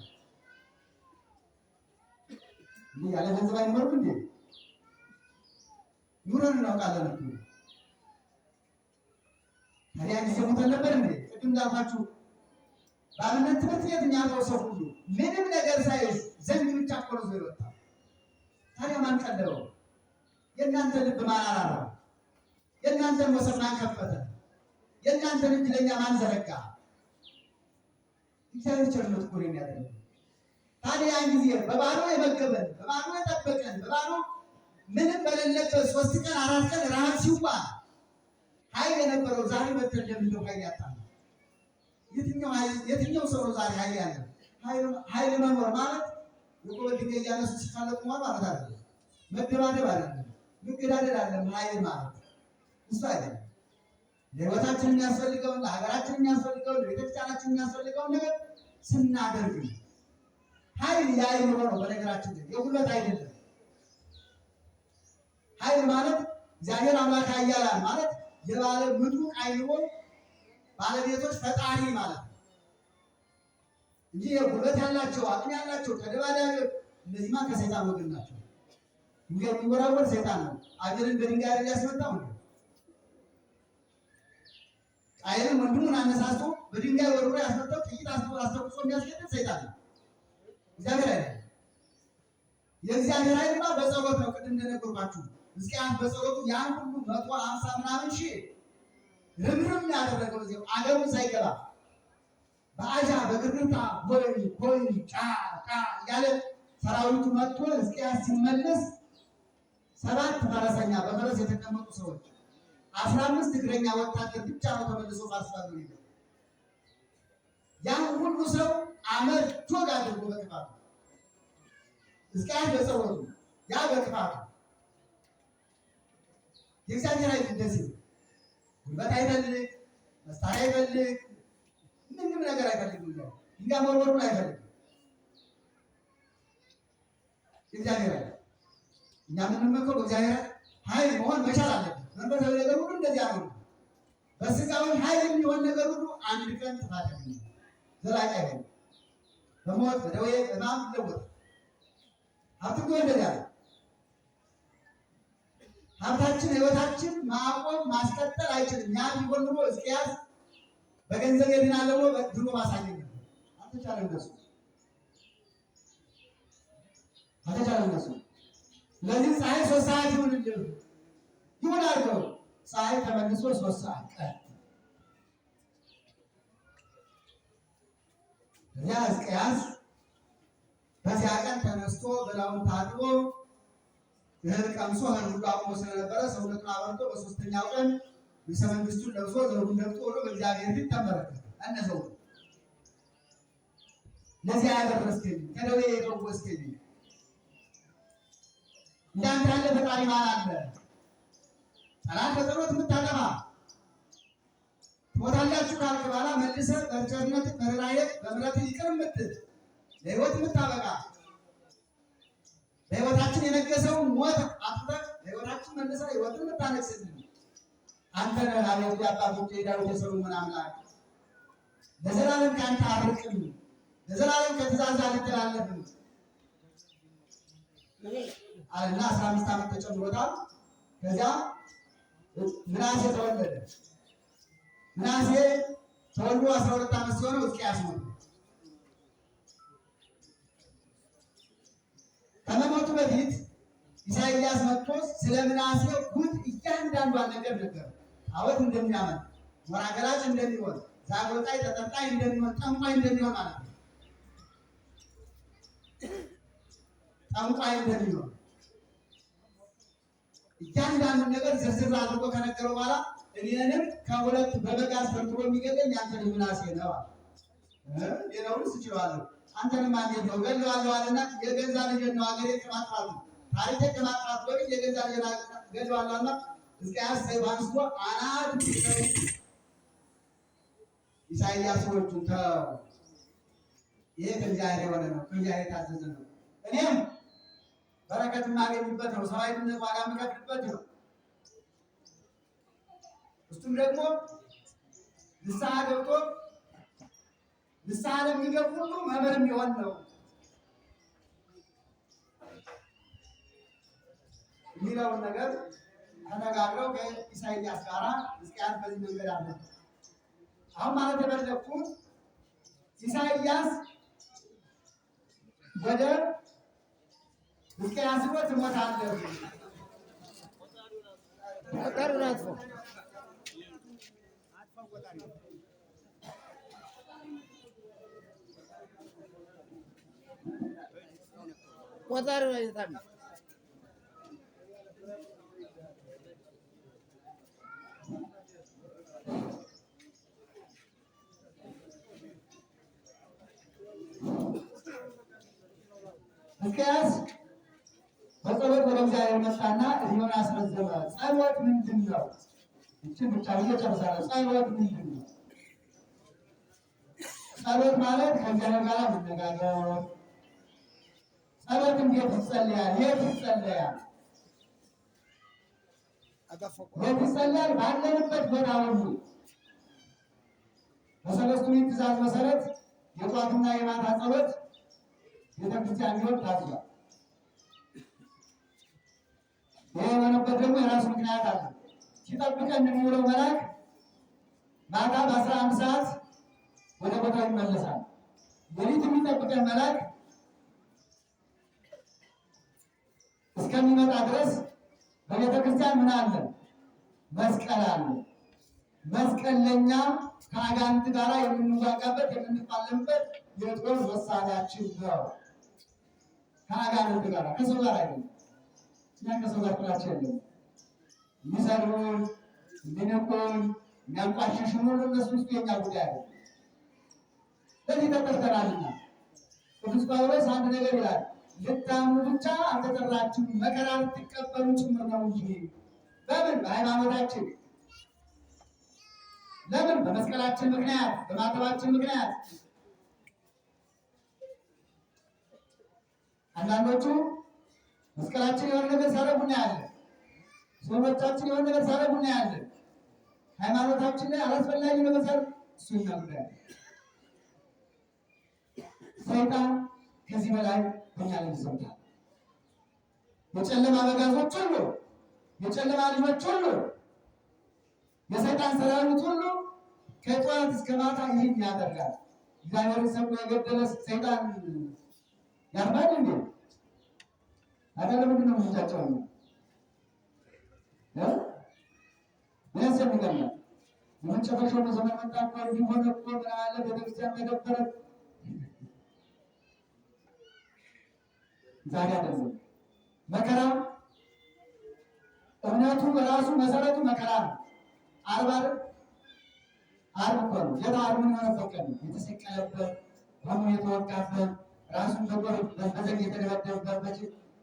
እንዲህ ያለ ገንዘብ አይኖርም እንዴ? ኑሮን እናውቃለን እኮ። ታዲያ ጊዜ ሞተን ነበር እንዴ? ቅድም እንዳልኳችሁ በአብነት ትምህርት ቤት የሚያውቀው ሰው ሁሉ ምንም ነገር ሳይዝ ዘንግ ብቻ እኮ ነው ይወጣል። ታዲያ ማን ቀለበው? የእናንተ ልብ ማን አራራው? የእናንተን ወሰን ማን ከፈተ? የእናንተን እጅ ለእኛ ማን ዘረጋ? እግዚአብሔር ቸርነት እኮ ነው የሚያደርገው። ታዲያ ያን ጊዜ በባዶ የመገበን፣ በባዶ የጠበቀን፣ በባዶ ምንም በሌለበት 3 ቀን 4 ቀን ረሃብ ሲዋል ኃይል የነበረው ዛሬ መተን እንደምንለው ኃይል ያጣል። የትኛው ሰው ነው ዛሬ ኃይል ያለው? ኃይል መኖር ማለት የቆመ ድንጋይ እያነሱ ሲፋለጡ ማለት አይደለም። መደባደብ አይደለም፣ መገዳደል አይደለም። ኃይል ማለት እሱ አይደለም። ለሕይወታችን የሚያስፈልገውን፣ ለሀገራችን የሚያስፈልገውን፣ ለቤተክርስቲያናችን የሚያስፈልገውን ነገር ስናደርግ ኃይል የአእምሮ ነው። በነገራችን ላይ የጉልበት አይደለም። ኃይል ማለት እግዚአብሔር አምላክ ኃያላን ማለት የባለ ምጡቅ አእምሮ ባለቤቶች ፈጣሪ ማለት ነው እንጂ የጉልበት ያላቸው አቅም ያላቸው ተደባዳቢዎች እነዚህማ ከሰይጣን ወገን ናቸው። ድንጋይ የሚወራወር ሰይጣን ነው። አገርን በድንጋይ አይደል ያስመጣው ነው። ቃየልን ወንድሙን አነሳስቶ በድንጋይ ወርውሮ ያስመጣው፣ ጥይት አስተኩሶ የሚያስገድል ሰይጣን ነው፣ እግዚአብሔር አይደለም። የእግዚአብሔር ኃይልማ በጸሎት ነው። ቅድም እንደነገርኳችሁ ሕዝቅያስ በጸሎቱ ያን ሁሉ 150 ምናምን ሺህ ርምርም ያደረገው እዚህ አገሩን ሳይገባ በአጃ በግርታ ሆይ ጫ ያለ ሰራዊቱ መጥቶ ሕዝቅያስ ሲመለስ 7 ፈረሰኛ በፈረስ የተቀመጡ ሰዎች 15 እግረኛ ወታደር ብቻ ነው ተመልሶ ባስባሉ ይለው። ያን ሁሉ ሰው አመድ ጆግ አድርጎ በክፋቱ ሕዝቅያስ በጸሎቱ ያ በክፋቱ የእግዚአብሔር ኃይል እንደዚህ ነው። ጉልበት አይፈልግ፣ መሳሪያ አይፈልግ፣ ምንም ነገር አይፈልግም። ድንጋይ መወርወሩን አይፈልግም። እግዚአብሔር ኃይል እኛ የምንመከው እግዚአብሔር ኃይል መሆን መቻል አለበት። መንፈሳዊ ነገር ሁሉ እንደዚያ ነው። በስጋዊ ኃይል የሚሆን ነገር ሁሉ አንድ ቀን ጥፋት ዘላቂ አይሆንም። በሞት በደዌ በሕማም ይለወጣል። ሀብት እንደዚያ ሀብታችን ህይወታችን ማቆም ማስቀጠል አይችልም። ያ ቢሆን ኑሮ ሕዝቅያስ በገንዘብ የድናለ ብሎ ድሮ ማሳየት ነበር። አልተቻለም እነሱ አልተቻለም እነሱ። ስለዚህ ፀሐይ 3 ሰዓት ይሁንልህ ይሁን አድርገው ፀሐይ ተመልሶ 3 ሰዓት ቀን እዚያ ሕዝቅያስ በዚያ ቀን ተነስቶ ገላውን ታጥቦ እህል ቀምሶ እህል ሁሉ አቁሞ ስለነበረ ሰውነቱን አበርቶ በ3ኛው ቀን ልብሰ መንግስቱን ለብሶ ዘውዱን ደፍቶ ሆኖ በእግዚአብሔር ፊት ተንበረከከ። እነዘው ለዚያ ያደረስከኝ ከደዌ የፈወስከኝ እንዳንተ ያለ ፈጣሪ ማን አለ? ጠላት በጸሎት የምታጠፋ ትሞታላችሁ ካልክ በኋላ መልሰህ በቸርነት በርኅራኄ በምሕረት ይቅር የምትል ለሕይወት የምታበቃ በሕይወታችን የነገሰውን ሞት አጥፍተህ ለሕይወታችን መልሰህ ሕይወትን የምታነግስልን አንተ ነህ። አቤቱ የአባቶቼ የዳዊት የሰሎሞን አምላክ ለዘላለም ከአንተ አርቅም፣ ለዘላለም ከትእዛዝህ አልተላለፍም አለና 15 ዓመት ተጨምሮታል። ከዚያ ምናሴ ተወለደ። ምናሴ ተወልዶ 12 ዓመት ሲሆነው ሕዝቅያስ ሞተ። ከመሞቱ በፊት ኢሳይያስ መጥቶ ስለ ምናሴ ጉድ እያንዳንዷን ነገር ነገረ። ጣዖት እንደሚያመልክ፣ ሞራ ገላጭ እንደሚሆን፣ ዛጎልጣይ ተጠርጣይ እንደሚሆን፣ ጠንቋይ እንደሚሆን ማለት ነው። ጠንቋይ እንደሚሆን እያንዳንዱን ነገር ዝርዝር አድርጎ ከነገረው በኋላ እኔንም ከሁለት በመጋዝ ተርትሮ የሚገለኝ አንተ ልጅ ምናሴ ነው አለ። ሌላውንስ እችላለሁ አንተንም አንዴት ነው ገለዋለሁ አለና የገዛ ልጅ ነው አገሬ ከማጥፋቱ ታሪክ ከማጥፋቱ በፊት የገዛ ልጅ ገለዋለሁ አለና ሕዝቅያስ ሰይፍ አንስቶ አናት ኢሳይያስ ወርቱን ተው፣ ይሄ ከእግዚአብሔር የሆነ ነው፣ ከእግዚአብሔር የታዘዘ ነው። እኔም በረከት የማገኝበት ነው፣ ሰማዕትነት ዋጋ የምከፍልበት ነው። እሱም ደግሞ ንስሐ ገብቶ ንስሐ ለሚገቡ ሁሉ መምህር የሚሆን ነው የሚለውን ነገር ተነጋግረው ከኢሳይያስ ጋር ሕዝቅያስ በዚህ መንገድ አለ። አሁን ማለት የፈለኩት ኢሳይያስ ወደ ሕዝቅያስ ሕይወት ትሞታለህ ሕዝቅያስ በጸሎት ወደ እግዚአብሔር መጣና እድሜውን አስረዘመ። ጸሎት ምንድን ነው? እችን ብቻ ብዬ ጨርሳለሁ። ጸሎት ምንድን ነው? ጸሎት ማለት ከእግዚአብሔር ጋር መነጋገር። ጸሎት እንዴት ይጸለያል? የት ይጸለያል? የት ይጸለያል? ባለንበት ቦታ ሁሉ በሰለስቱ ምዕት ትእዛዝ መሰረት የጧትና የማታ ጸሎት ቤተክርስቲያን ቢሆን ታዝዟል። ይህ የሆነበት ደግሞ የራሱ ምክንያት አለ። ሲጠብቀን የሚውለው መልአክ ማታ በ11 ሰዓት ወደ ቦታው ይመለሳል። ሌሊት የሚጠብቀን መልአክ እስከሚመጣ ድረስ በቤተ ክርስቲያን ምን አለ? መስቀል አለ። መስቀል ለእኛ ከአጋንንት ጋር የምንዋጋበት የምንፋለምበት የጦር መሳሪያችን ነው። ከአጋንንት ጋር ከሰው ጋር አይደለም። እኛ ከሰው ጋር ጥላቻ የለም። የሚሰድቡን፣ የሚንቁን፣ የሚያንቋሽሹን ሁሉ እነሱ ውስጥ የኛ ጉዳይ አይደለም። ለዚህ ተጠርተናልና ቅዱስ ጳውሎስ አንድ ነገር ይላል፣ ልታምኑ ብቻ አልተጠራችሁም መከራ ልትቀበሉ ጭምር ነው እንጂ። በምን? በሃይማኖታችን። ለምን? በመስቀላችን ምክንያት፣ በማተባችን ምክንያት። አንዳንዶቹ መስቀላችን የሆነ ነገር ሲያደርጉ እናያለን። ሰዎቻችን የሆነ ነገር ሲያደርጉ እናያለን። ሃይማኖታችን ላይ አላስፈላጊ ነገር ሲያደርጉ እሱ ይናገራል። ሰይጣን ከዚህ በላይ በእኛ ላይ ይዘምታል። የጨለማ አበጋዞች ሁሉ፣ የጨለማ ልጆች ሁሉ፣ የሰይጣን ሰራዊት ሁሉ ከጠዋት እስከ ማታ ይህን ያደርጋል። እግዚአብሔርን ሰቅሎ የገደለ ሰይጣን ያርፋል እንዴ? አይደለም። ምንድን ነው የምንጫጫው? ያስፈልጋል። የመጨረሻው ዘመን መጣ እኮ እንዲሆነ እኮ ምን አለ ቤተክርስቲያን ተገበረ። ዛሬ አይደለም መከራ፣ እምነቱ በራሱ መሰረቱ መከራ ነው። ዓርብ እኮ ነው። ጌታ ዓርብን የሆነበት ቀን የተሰቀለበት፣ ደሙ የተወጋበት፣ ራሱን በዘንግ የተደበደበበት፣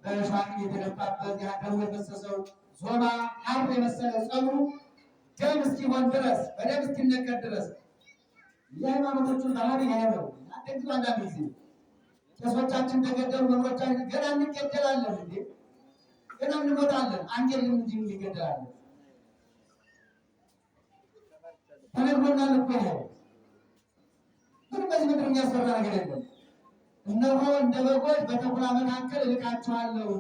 በሸዋክ የተደፋበት፣ ያ ደሙ የፈሰሰው ዞማ ሐር የመሰለ ጸጉሩ ደም እስኪሆን ድረስ በደም እስኪነከር ድረስ የሃይማኖቶቹን ባህሪ ይሄ ነው። አንደግቱ አንዳንድ ጊዜ ቄሶቻችን ተገደሉ፣ መምህሮቻችን ገና እንገደላለን እንዴ? ገና እንሞታለን። አንገድልም እንጂ እንገደላለን። ተነግሮናል እኮ ይሄ። ምንም በዚህ ምድር የሚያስፈራ ነገር የለም። እነሆ እንደ በጎች በተኩላ መካከል እልካችኋለሁ።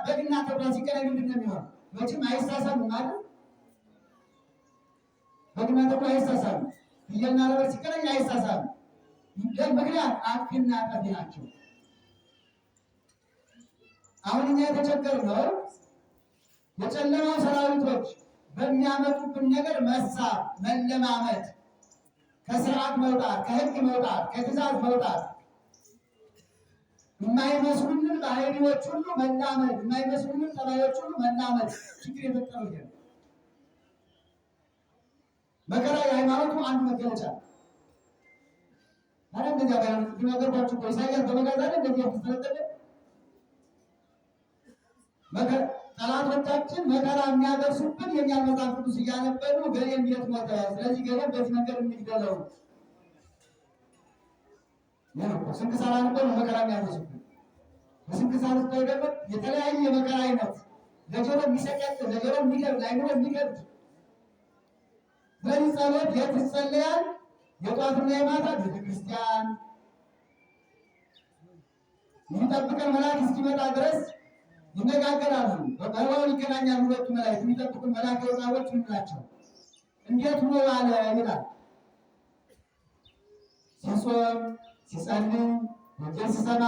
በግና ተኩላ ሲገናኝ ምንድን ነው የሚሆነው? መቼም አይሳሳሙም አይደል? በግና ተኩላ አይሳሳሙም። ፍየልና በግ ሲገናኝ አይሳሳሙም። ምክንያት አጥፊና ጠፊ ናቸው። አሁን እኛ የተቸገርነው የጨለማው ሰራዊቶች በሚያመጡብን ነገር መሳብ፣ መለማመድ፣ ከስርዓት መውጣት፣ ከህግ መውጣት፣ ከትእዛዝ መውጣት፣ የማይመስሉንን ባህሪዎች ሁሉ መላመድ፣ የማይመስሉንን ጠባዮች ሁሉ መላመድ ችግር የፈጠረው ይሄ ነው። መከራ የሃይማኖቱ አንዱ መገለጫ ነው። አረ እንደዚያ ጋር ነገርኳችሁ እኮ ኢሳይያስ በመጋዛለ እንደዚህ የተሰለጠነ ጠላቶቻችን መከራ የሚያደርሱብን የእኛን መጽሐፍ ቅዱስ እያነበቡ ገሌም የት ሞተ፣ ስለዚህ ገሌም በዚህ ነገር እንግደለው። ስንክሳር አንበው መከራ የሚያደርሱብን በስንክሳር ውስጥ ደግሞ የተለያየ የመከራ አይነት ለጆሮ የሚሰቀጥ፣ ለጆሮ የሚከብድ፣ ለአይምሮ የሚከብድ። ስለዚህ ጸሎት የት ይጸለያል? የጧትና የማታ ቤተክርስቲያን የሚጠብቀን መልአክ እስኪመጣ ድረስ ይነጋገራሉ። በበረሃው ይገናኛሉ። ሁለቱ መላእክት የሚጠብቁን መልአክ ወጣዎች ናቸው። እንዴት ሆኖ ዋለ ይላል። ሲጾም፣ ሲጸልይ፣ ወንጌል ሲሰማ፣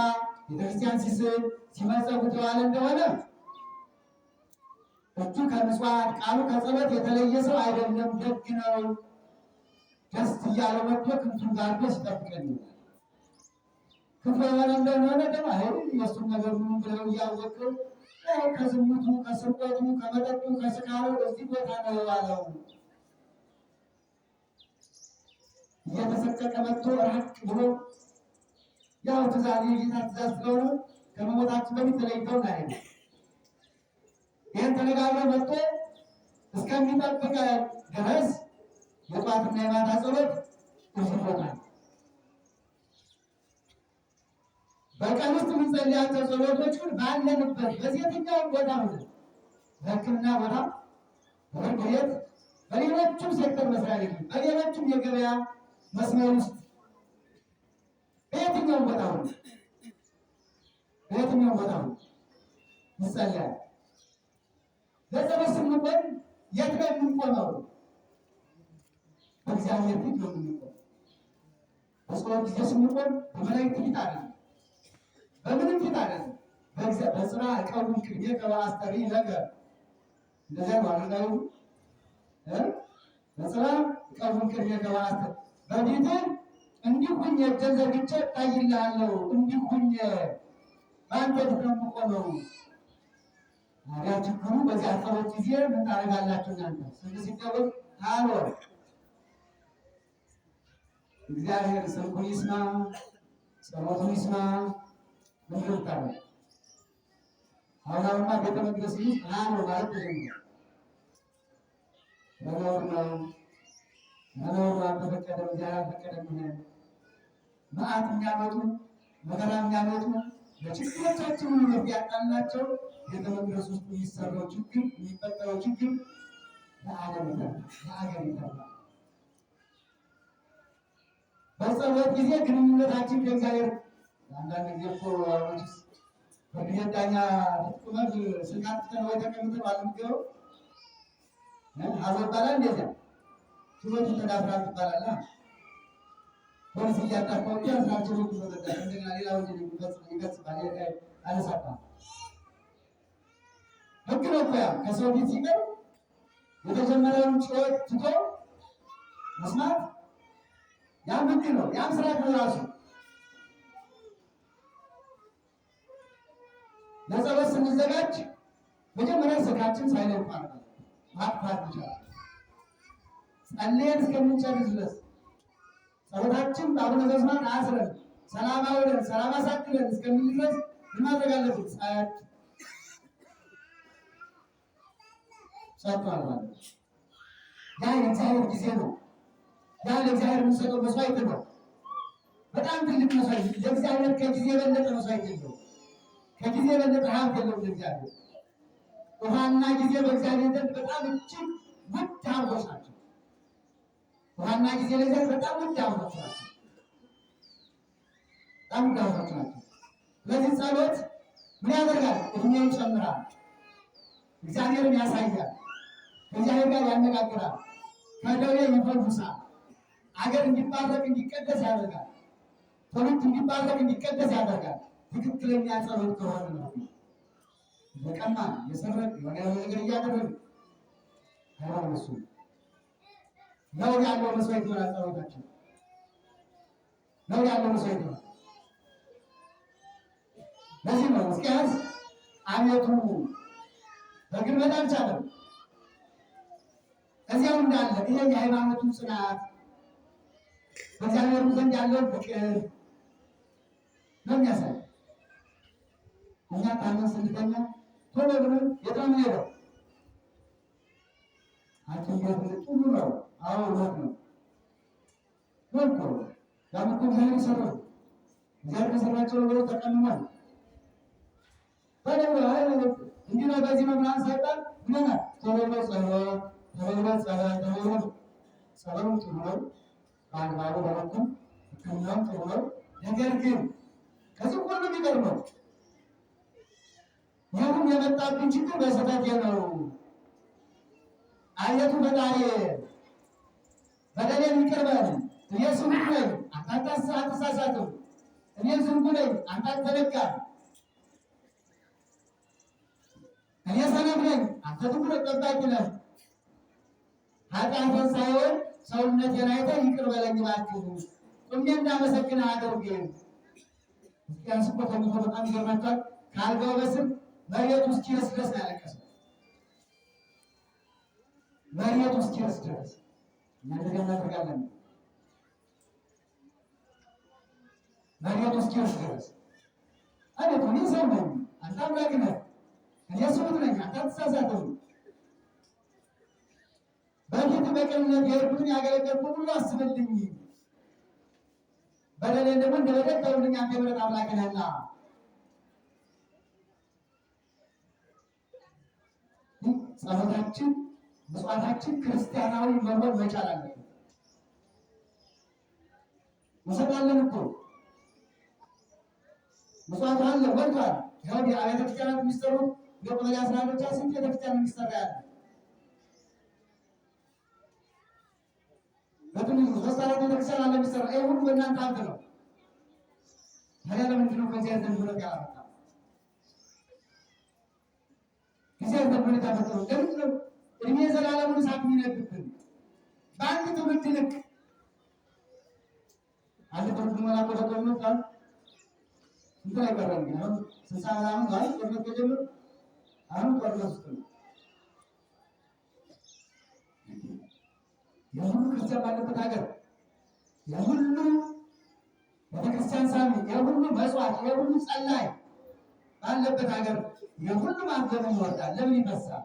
ቤተክርስቲያን ሲስል፣ ሲመጸውት የዋለ እንደሆነ እጁ ከምጽዋት ቃሉ ከጸሎት የተለየ ሰው አይደለም። ደግ ነው። ደስ እያለው መጥቶ ክንቱን ጋርዶ ሲጠብቀን ይላል። ክፉ የሆነ እንደሆነ ደግሞ የእሱን ነገር ምን ብለው እያወቁ ከዝሙቱ፣ ከስርቆቱ፣ ከመጠጡ፣ ከስካሩ እዚህ ቦታ ነው የዋለው። እየተሰቀቀ መጥቶ ራቅ ብሎ ያው ትእዛዝ የጌታ ትእዛዝ ስለሆነ ከመሞታችን በፊት ተለይተው ናይ ይህን ተነጋግሮ መጥቶ እስከሚጠብቀን ድረስ የጧትና የማታ ጸሎት እዚህ ቦታ በቀን ውስጥ የምንጸልያቸው ጸሎቶች ግን ባለንበት በየትኛውም ቦታ ነው። በሕክምና ቦታ፣ በፍርድ ቤት፣ በሌሎችም ሴክተር መስሪያ ቤት፣ በሌሎችም የገበያ መስመር ውስጥ በየትኛውም ቦታ ነው ይጸልያል። ለጸሎት ስንቆም የት ነው የምንቆመው? በእግዚአብሔር ፊት ነው የምንቆመው። በጸሎት ጊዜ ስንቆም በመላእክት ፊት አይደለም፣ በምንም ፊት አይደለም። በጽራ ቀውን ቅድሜ ከበአስተሪ ነገር እንደዚያ ነው አድርጋዩ በጽራ ቀውን ቅድሜ ከበአስተሪ በፊት እንዲሁኝ እጄን ዘርግቼ እታይልሃለሁ፣ እንዲሁኝ በአንተ ፊት ነው የምቆመው። ታዲያ ችግሩ በዚያ ጸሎት ጊዜ ምን ታደርጋላችሁ እናንተ? ስንት ሲደወል ሃሎ እግዚአብሔር ስልኩን ይስማ፣ ጸሎቱን ይስማ። ምንድን ታዲያ አሁናውማ ቤተ መቅደስ ውስጥ ሃሎ ማለት ተጀምሯል። መኖር ነው አልተፈቀደ፣ እግዚአብሔር አልፈቀደም። መዓት የሚያመጡ መከራ የሚያመጡ ለችግሮቻችን መፍትሄ ያጣላቸው ቤተ መቅደስ ውስጥ የሚሰራው ችግር የሚፈጠረው ችግር ለዓለም ይተርፋል፣ ለሀገር ይተርፋል። በጸሎት ጊዜ ግንኙነታችን ከእግዚአብሔር አንዳንድ ጊዜ እኮ ፍርድ ቤት ዳኛ ቁመህ ስልክ አጥፍተህ ወይ ተቀምጠህ ባልምገው ሀዞ ይባላል። እንደዚያ ችሎቱ ተዳፍራ ትባላለህ። ፖሊስ እያጣፋው ያስራቸው ተዘጋ። እንደገና ሌላ ወንጀል ይፈጽማል። አነሳባ ህግ ነው እኮ ያ ከሰው ፊት ሲቀር የተጀመረውን ጩኸት ትቶ መስማት ያም ህግ ነው። ያም ስርዓት ነው ራሱ። ለጸሎት ስንዘጋጅ መጀመሪያ ስልካችን ሳይለንት ማጥፋት ይቻላል። ጸልየን እስከምንጨርስ ድረስ ጸሎታችን በአቡነ ዘበሰማያት አስረን ሰላም አውለን ሰላም አሳክለን እስከምንል ድረስ ማድረግ አለብን። ጸጥቷል ማለት ያ የእግዚአብሔር ጊዜ ነው። ያ ለእግዚአብሔር የምንሰጠው መስዋዕት ነው። በጣም ትልቅ መስዋዕት። ለእግዚአብሔር ከጊዜ የበለጠ መስዋዕት የለው። ከጊዜ የበለጠ ሀብት የለውም ለእግዚአብሔር። ውሃና ጊዜ በእግዚአብሔር ዘንድ በጣም እጅግ ውድ ሀብቶች ናቸው። ውሃና ጊዜ ለእግዚአብሔር በጣም ውድ ሀብቶች ናቸው። በጣም ውድ ሀብቶች ናቸው። ስለዚህ ጸሎት ምን ያደርጋል? እድሜን ይጨምራል። እግዚአብሔርን ያሳያል። ከእግዚአብሔር ጋር ያነጋግራል። ከደዌ ይፈውሳል። አገር እንዲባረክ እንዲቀደስ ያደርጋል። ትውልድ እንዲባረክ እንዲቀደስ ያደርጋል። ትክክለኛ ጸሎት ከሆነ ነው። የቀማን የሰረቅ የሆነ ነገር እያደረግ አይሆንም። እሱ ነው ያለው መስዋዕት ይሆናል። ጸሎታችን ነው ያለው መስዋዕት ይሆናል። ለዚህ ነው ሕዝቅያስ አቤቱ በግን መዳን ቻለው። እዚያው እንዳለ ይሄ የሃይማኖቱን ጽናት በእግዚአብሔር ዘንድ ያለውን ፍቅር ነው የሚያሳይ። እኛ ታመን ስንተኛ ቶሎ ብለን የት ነው የምንሄደው? ሐኪም ቤት ጥሩ ነው። አዎ እውነት ነው። ወልኮ ያምኩ እግዚአብሔር ሰራው። እግዚአብሔር ከሰራቸው ነገሮች ተቀምሟል። በደንብ እንዲህ ነው በዚህ ነው ምናምን ሳይባል ምን ቶሎ ብሎ ጸሎት ጸሎት ጥሩ ነው። በአግባቡ በበኩል ሕክምናውም ጥሩ ነው። ነገር ግን ከዚህ ሁሉ የሚገርመው ይህም የመጣብኝ ችግር በስህተቴ ነው። አቤቱ ፈጣሪ በደሌን ይቅር በል። እኔ ስንኩ ነኝ፣ አንተ አትሳሳትም። እኔ ዝንጉ ነኝ፣ አንተ አትዘነጋም። እኔ ሰነፍ ነኝ፣ አንተ ትኩረት ጠባቂ ነህ። ኃጢአቴን ሳይሆን ሰውነቴን አይተህ ይቅር በለኝ እባክህ፣ ቁሜ እንዳመሰግንህ አድርገኝ። ሕዝቅያስ እኮ ተኝቶ በጣም ይገርማችኋል። ከአልጋው በስር መሬቱ እስኪረስ ድረስ ነው ያለቀሰው። መሬቱ እስኪረስ ድረስ እንደዚህ እናደርጋለን። መሬቱ እስኪረስ ድረስ አቤቱ እኔ ሰው ነኝ፣ አንተ አምላክ ነህ። እኔ ስሁት ነኝ፣ አንተ አትሳሳትም። በፊት በቅንነት የሄድኩትን ያገለገልኩትን ሁሉ አስብልኝ። በደሌን ደግሞ እንደ በደል ተውልኝ። አንተ የምሕረት አምላክ ነህና። ጸሎታችን ምጽዋታችን ክርስቲያናዊ መሆን መቻል አለበት። እንሰጣለን እኮ ምጽዋት አለ ወጥቷል። ይኸው የአብያተ ክርስቲያናት የሚሰሩ የቀበሌ 11 ብቻ ስንት ቤተክርስቲያን የሚሰራ ያለ በትንሹ 3-4 ቤተክርስቲያን አለ የሚሰራ። ይሄ ሁሉ በእናንተ ሀብት ነው። ታዲያ ለምንድን ነው ከዚያ ዘንድ ብረት ያላመጣ? ጊዜ ዘንድ ያመጣው ለምንድን ነው? እድሜ ዘላለሙን እሳት የሚነድብን በአንድ ትውልድ ልክ አንድ ትውልድ መላኮ ተቀምጦ ቃል እንትን አይቀረም። ግን አሁን 60 ምናምን ጋር ጦርነት ከጀመረ አሁን ጦርነት ውስጥ ነው። የሁሉ ክርስቲያን ባለበት ሀገር የሁሉ ቤተክርስቲያን ሳሚ የሁሉ መስዋዕት የሁሉ ጸላይ ባለበት ሀገር የሁሉ ማንተም ይወርዳል። ለምን ይፈሳል?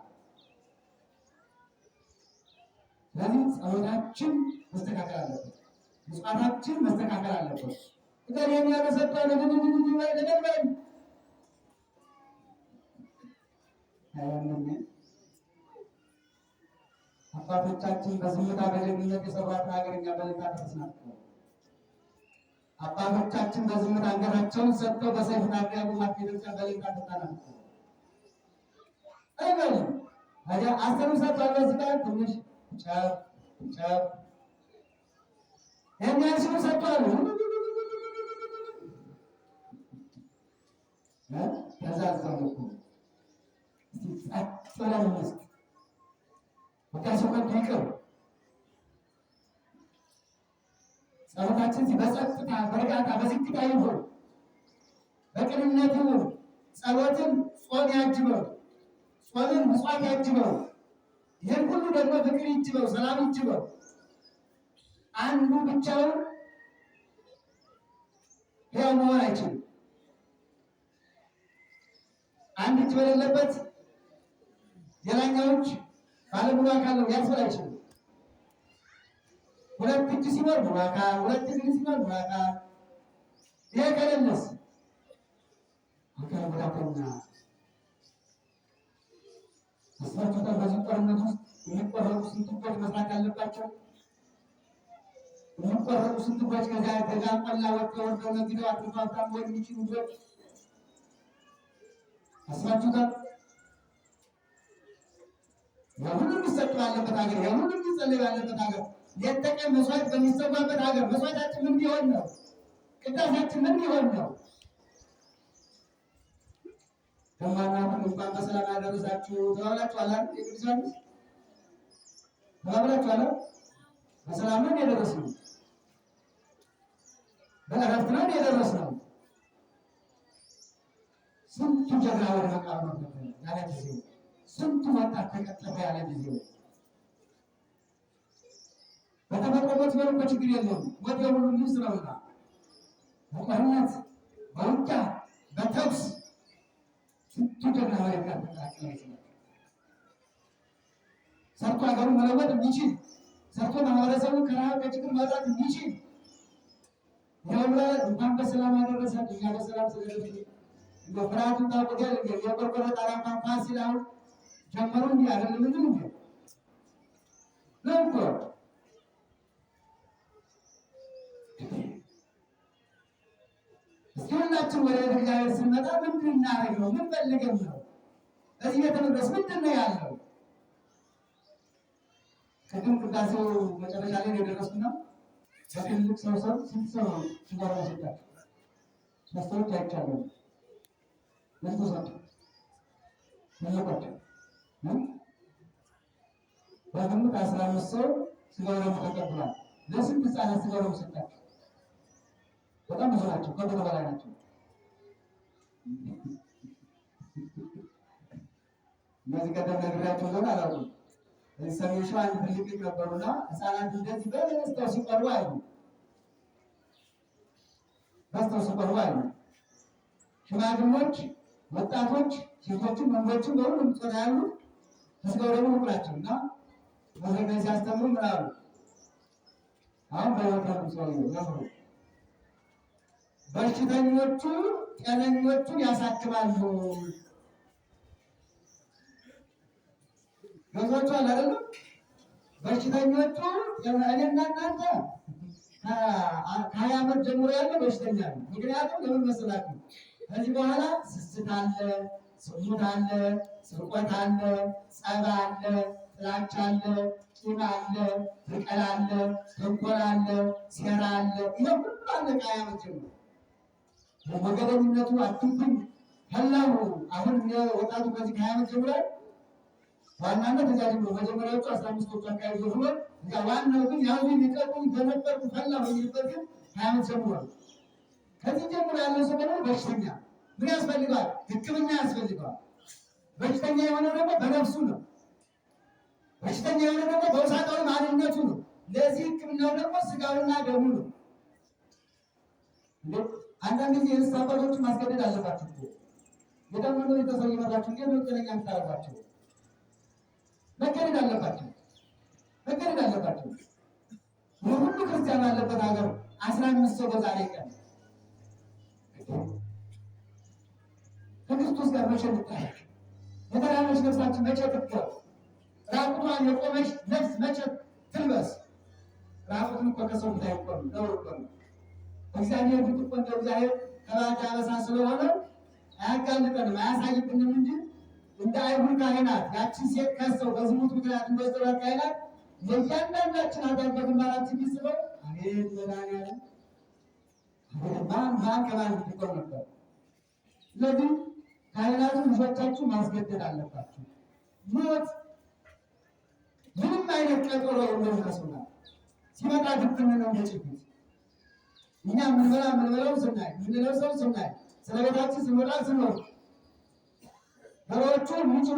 ስለዚህ ጸሎታችን መስተካከል አለበት። ምጽዋታችን መስተካከል አለበት። እገር የሚያመሰጠው ለደንበኝ አባቶቻችን በዝምታ በጀግንነት የሰሯትን ሀገር እኛ በልታ ተስናት አባቶቻችን በዝምታ አንገታቸውን ሰጥተው በሰይፍና ቢያጉማት ቤተክርስቲያን በሌላ ተጣላሉ። አይበል ታዲያ አስተሩ ሰጥቷል። በዚህ ጋር ትንሽ ጨብ ጨብ የሚያስሩ ሰጥቷል። ተዛዘሙ ጸጥ ብለን እንስጥ። ውዳሴ ከንቱ ይቅር። ጸሎታችን በጸጥታ በእርጋታ በዝግታ ይሁን፣ በቅንነት ይሁን። ጸሎትን ጾም ያጅበው፣ ጾምን ምጽዋት ያጅበው። ይህን ሁሉ ደግሞ ፍቅር ይጅበው፣ ሰላም ይጅበው። አንዱ ብቻውን ሕያው መሆን አይችልም። አንድ እጅ በሌለበት ሌላኛው እጅ ባለሙሉ አካል ነው ሊያስብል አይችልም። ሁለት እጅ ሲኖር ሙሉ አካል፣ ሁለት እግር ሲኖር ሙሉ አካል። ይሄ ከሌለስ አካል ጉዳተኛ። አስባችሁታል? በዚህ ጦርነት ውስጥ የሚቆረጡ ስንቶች መስራት ያለባቸው የሚቆረጡ ስንቶች ከዚያ ደጋ ቆላ ወጥተው ወርደው ነግደው አትርፈው ሀብታም መሆን የሚችሉ ልጆች አስባችሁታል? የሁሉ የሚሰጥ ባለበት ሀገር፣ የሁሉ የሚጸለይ ባለበት ሀገር፣ ሌት ተቀን መስዋዕት በሚሰዋበት ሀገር መስዋዕታችን ምን ቢሆን ነው? ቅዳሴያችን ምን ቢሆን ነው? ከማናምን እንኳን በሰላም ያደረሳችሁ ተባብላችኋል። የቅዱሳን ተባብላችኋል። በሰላም ነው የደረስነው፣ በእረፍት ነው የደረስነው። ስንቱ ጀግና ወደ መቃብር ነበር ያለ ጊዜው፣ ስንቱ ወጣት ተቀጠፈ ያለ ጊዜው። በተፈጥሮ ሞት ቢሆን እኮ ችግር የለውም። ሞት የሁሉም ልብስ ነውና በጦርነት በውጊያ በተኩስ ስንቱ ጀግና ወደ መቃብር ተቀጠፈ ይችላል። ሰርቶ ሀገሩን መለወጥ የሚችል ሰርቶ ማህበረሰቡን ከረሃብ ከችግር ማውጣት የሚችል ይኸውላ እንኳን በሰላም ያደረሰን። እኛ በሰላም ስለደረስን ፍርሃቱን ታውቁታል። የቆርቆሮ ጣራ እንኳን ፋሲል አሁን ጀመሩ እንዲ አይደለም ምንም እንዲ ነው እኮ። እስኪ ሁላችን ወደ ቤተ እግዚአብሔር ስንመጣ ምንድን እናደርግ ነው? ምን ፈልገን ነው? እዚህ ቤተ መቅደስ ምንድን ነው ያለው? ቅድም ቅዳሴው መጨረሻ ላይ የደረስኩና በትልቅ ሰው ስንት ሰው ሲጓራ ሰጣቸው? ሶስት ሰዎች አይቻለሁ። ለተሰጡ ለለቆቸው በግምት 15 ሰው ስጋው ደግሞ ተቀብሏል። ለስንት ህፃናት ስጋው ደግሞ ሰጣቸው? በጣም ብዙ ናቸው፣ ከብዙ በላይ ናቸው። እነዚህ ቀደም ነግሬያቸው ዘን አላውቅም። እዚህ ሰሜን ሸዋ አንድ ትልቅ ነበሩና ህፃናት እንደዚህ በስተው ሲቀርቡ አሉ፣ በስተው ሲቀርቡ አሉ። ሽማግሌዎች፣ ወጣቶች፣ ሴቶችም ወንዶችም በሁሉም ጾታ ያሉ ተስጋው ደግሞ ሩቅ ናቸው እና መድረክ ላይ ሲያስተምሩ ምን አሉ? አሁን በወጣቱ ሰው ነው በሽተኞቹ ጤነኞቹን ያሳክማሉ። ገዟቸዋል አይደለም? በሽተኞቹ እኔና እናንተ ከ20 ዓመት ጀምሮ ያለ በሽተኛ ነው። ምክንያቱም ለምን መሰላችሁ? ከዚህ በኋላ ስስት አለ፣ ስሙት አለ፣ ስርቆት አለ፣ ጸብ አለ፣ ጥላቻ አለ፣ ቂም አለ፣ ብቀል አለ፣ ተንኮል አለ፣ ሴራ አለ። ይሄ ሁሉ አለ ከ20 ዓመት ጀምሮ። በመገደኝነቱ አትንኩኝ ህላው አሁን ወጣቱ ከዚህ ከ20 ዓመት ጀምሮ ዋናነት እዚያ ጀምሮ መጀመሪያዎቹ 15ዎቹ አካባቢ ጀምሮ እዚያ ዋናው ግን ያዙ ሊቀቁኝ በነበርኩ ፈላሁ የሚልበት ግን 20 ዓመት ጀምሮ ነው። ከዚህ ጀምሮ ያለው ሰው ደግሞ በሽተኛ ምን ያስፈልገዋል? ሕክምና ያስፈልገዋል። በሽተኛ የሆነ ደግሞ በነፍሱ ነው። በሽተኛ የሆነ ደግሞ በውሳጣዊ ማንነቱ ነው። ለዚህ ሕክምናው ደግሞ ስጋውና ደሙ ነው። አንዳንድ ጊዜ የእንስሳ አባቶችን ማስገደድ አለባቸው። የደመኑ የተሰየመላቸው ግን መጠነኛ ምታረባቸው መገደድ አለባቸው። መገደድ አለባቸው። ሁሉ ክርስቲያን ያለበት ሀገር 15 ሰው በዛሬ ቀን ከክርስቶስ ጋር መቼ እንታረቅ? የተራበች ነፍሳችን መቼ ትገብ? ራቁቷን የቆመች ነፍስ መቼ ትልበስ? ራቁትን እኮ ከሰው ፊት አይቆምም፣ ነውር እኮ ነው። እግዚአብሔር ፊት እኮ እንደው እግዚአብሔር ከባህር አበሳ ስለሆነ አያጋልጠንም አያሳይብንም እንጂ እንደ አይሁድ ካህናት ያችን ሴት ከሰው በዝሙት ምክንያት እንደወሰዷት ካህናት የእያንዳንዳችን ኃጢአት በግንባራችን ቢስበው አቤት መድኃኒዓለም ማን ከማን ትቆም ነበር። ስለዚህ ካህናቱ ልጆቻችሁ ማስገደድ አለባችሁ። ሞት ምንም አይነት ቀጠሮ የለውም። ሲመጣ ድብን ነው እንደጭብት እኛ ምንበላው ስናይ ምንለብሰው ስናይ ስለ ቤታችን ስንወጣ ስንወርድ በሮቹ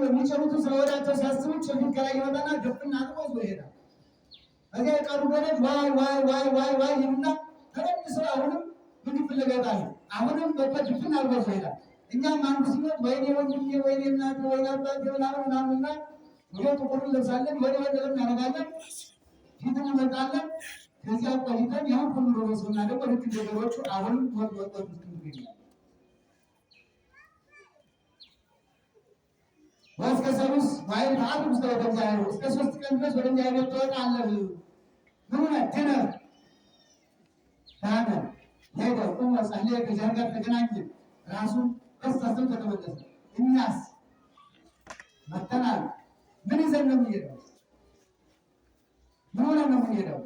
የሚችሉት ስለ ወዳቸው ሲያስቡ ጭብት ከላይ ይወጣና ድብን አጥቆ ይሄዳል። እዚያ የቀሩ በሮች ዋይ ዋይ ዋይ ዋይ ዋይ ይሉና ተመልሰው አሁንም ምግብ ፍለጋ ይወጣሉ። አሁንም ድብን አልቆ ይሄዳል። እኛም አንዱ ሲሞት ወይኔ ወንድሜ ወይኔ እናቴ ወይኔ አባቴ ምናምንና ወደ ጥቁር እንለብሳለን፣ ወደ ወደብ እናደርጋለን፣ ፊት እንመጣለን። ከዚያ ቆይተን ያን ሁሉ ሮስና ደግሞ ልክ እንደ በሮቹ አሁንም ወጥ ይገኛል። እስከ ሰሉስ ዋይል ታአት ውስጥ ወደዚያዩ እስከ 3 ቀን ድረስ ወደ እግዚአብሔር ትወጣለህ። ምን ድነ ታነ ሄደው ቁሞ ጸልየ ከእግዚአብሔር ጋር ተገናኘ። ራሱን ከስተሰም ተመለሰ። እኛስ መተናል። ምን ይዘን ነው የምንሄደው? ምን ሆነን ነው የምንሄደው?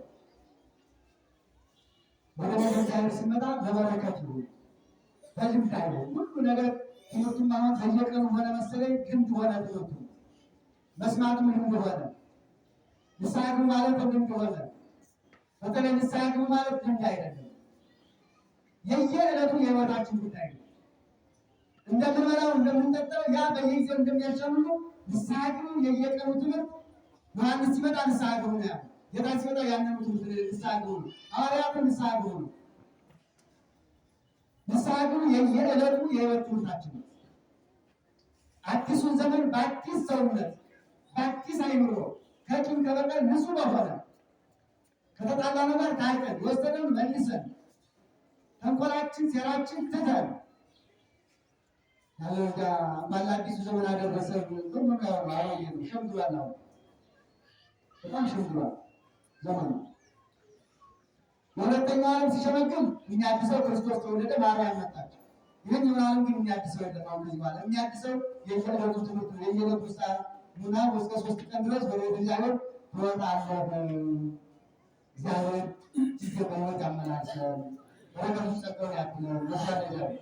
ወደ እግዚአብሔር ሲመጣ በበረከት ይሁን በልምድ አይሁን ሁሉ ነገር። ትምህርቱም አሁን በየቀኑ ሆነ መሰለኝ ልምድ ሆነ። ትምህርቱ መስማቱም ልምድ ሆነ። ንስሐ ግቡ ማለት ልምድ ሆነ። በተለይ ንስሐ ግቡ ማለት ልምድ አይደለም፣ የየዕለቱ የህይወታችን ጉዳይ ነው። እንደምንበላው እንደምንጠጣው ያ በየጊዜው እንደሚያሻምኑ ንስሐ ግቡ የየቀኑ ትምህርት። ዮሐንስ ሲመጣ ንስሐ ግቡ ነው ያለው። ጌታ ሲመጣ ያንኑ ትምህርት ንስሐ ግቡ ነው። ሐዋርያቱ ንስሐ ግቡ ነው። ንስሐ ግቡ የየዕለቱ የህይወት ትምህርታችን ነው። አዲሱን ዘመን በአዲስ ሰውነት በአዲስ አይምሮ ከቂም ከበቀል ንጹህ በሆነ ከተጣላነው ጋር ታርቀን የወሰደውን መልሰን ተንኮላችን ሴራችን ትተን ያለዛ ባላዲሱ ዘመን አደረሰ። ሁሉ ነው አሮጌ ነው፣ ሸምግሏል። ነው በጣም ሸምግሏል ዘመኑ። ሁለተኛው ዓለም ሲሸመግል የሚያድሰው ክርስቶስ ተወለደ፣ ማርያም መጣች። ይህን ይሆናል ግን የሚያድሰው የለም። አሁን ከዚህ በኋላ የሚያድሰው የየዕለቱ ትምህርት ነው። የየዕለቱ ሙና እስከ 3 ቀን ድረስ ወደ እግዚአብሔር ትወጣለህ። እግዚአብሔር ሲገባ ህይወት ያመላልሰን፣ በረከቱ ጸጋውን ያድለን።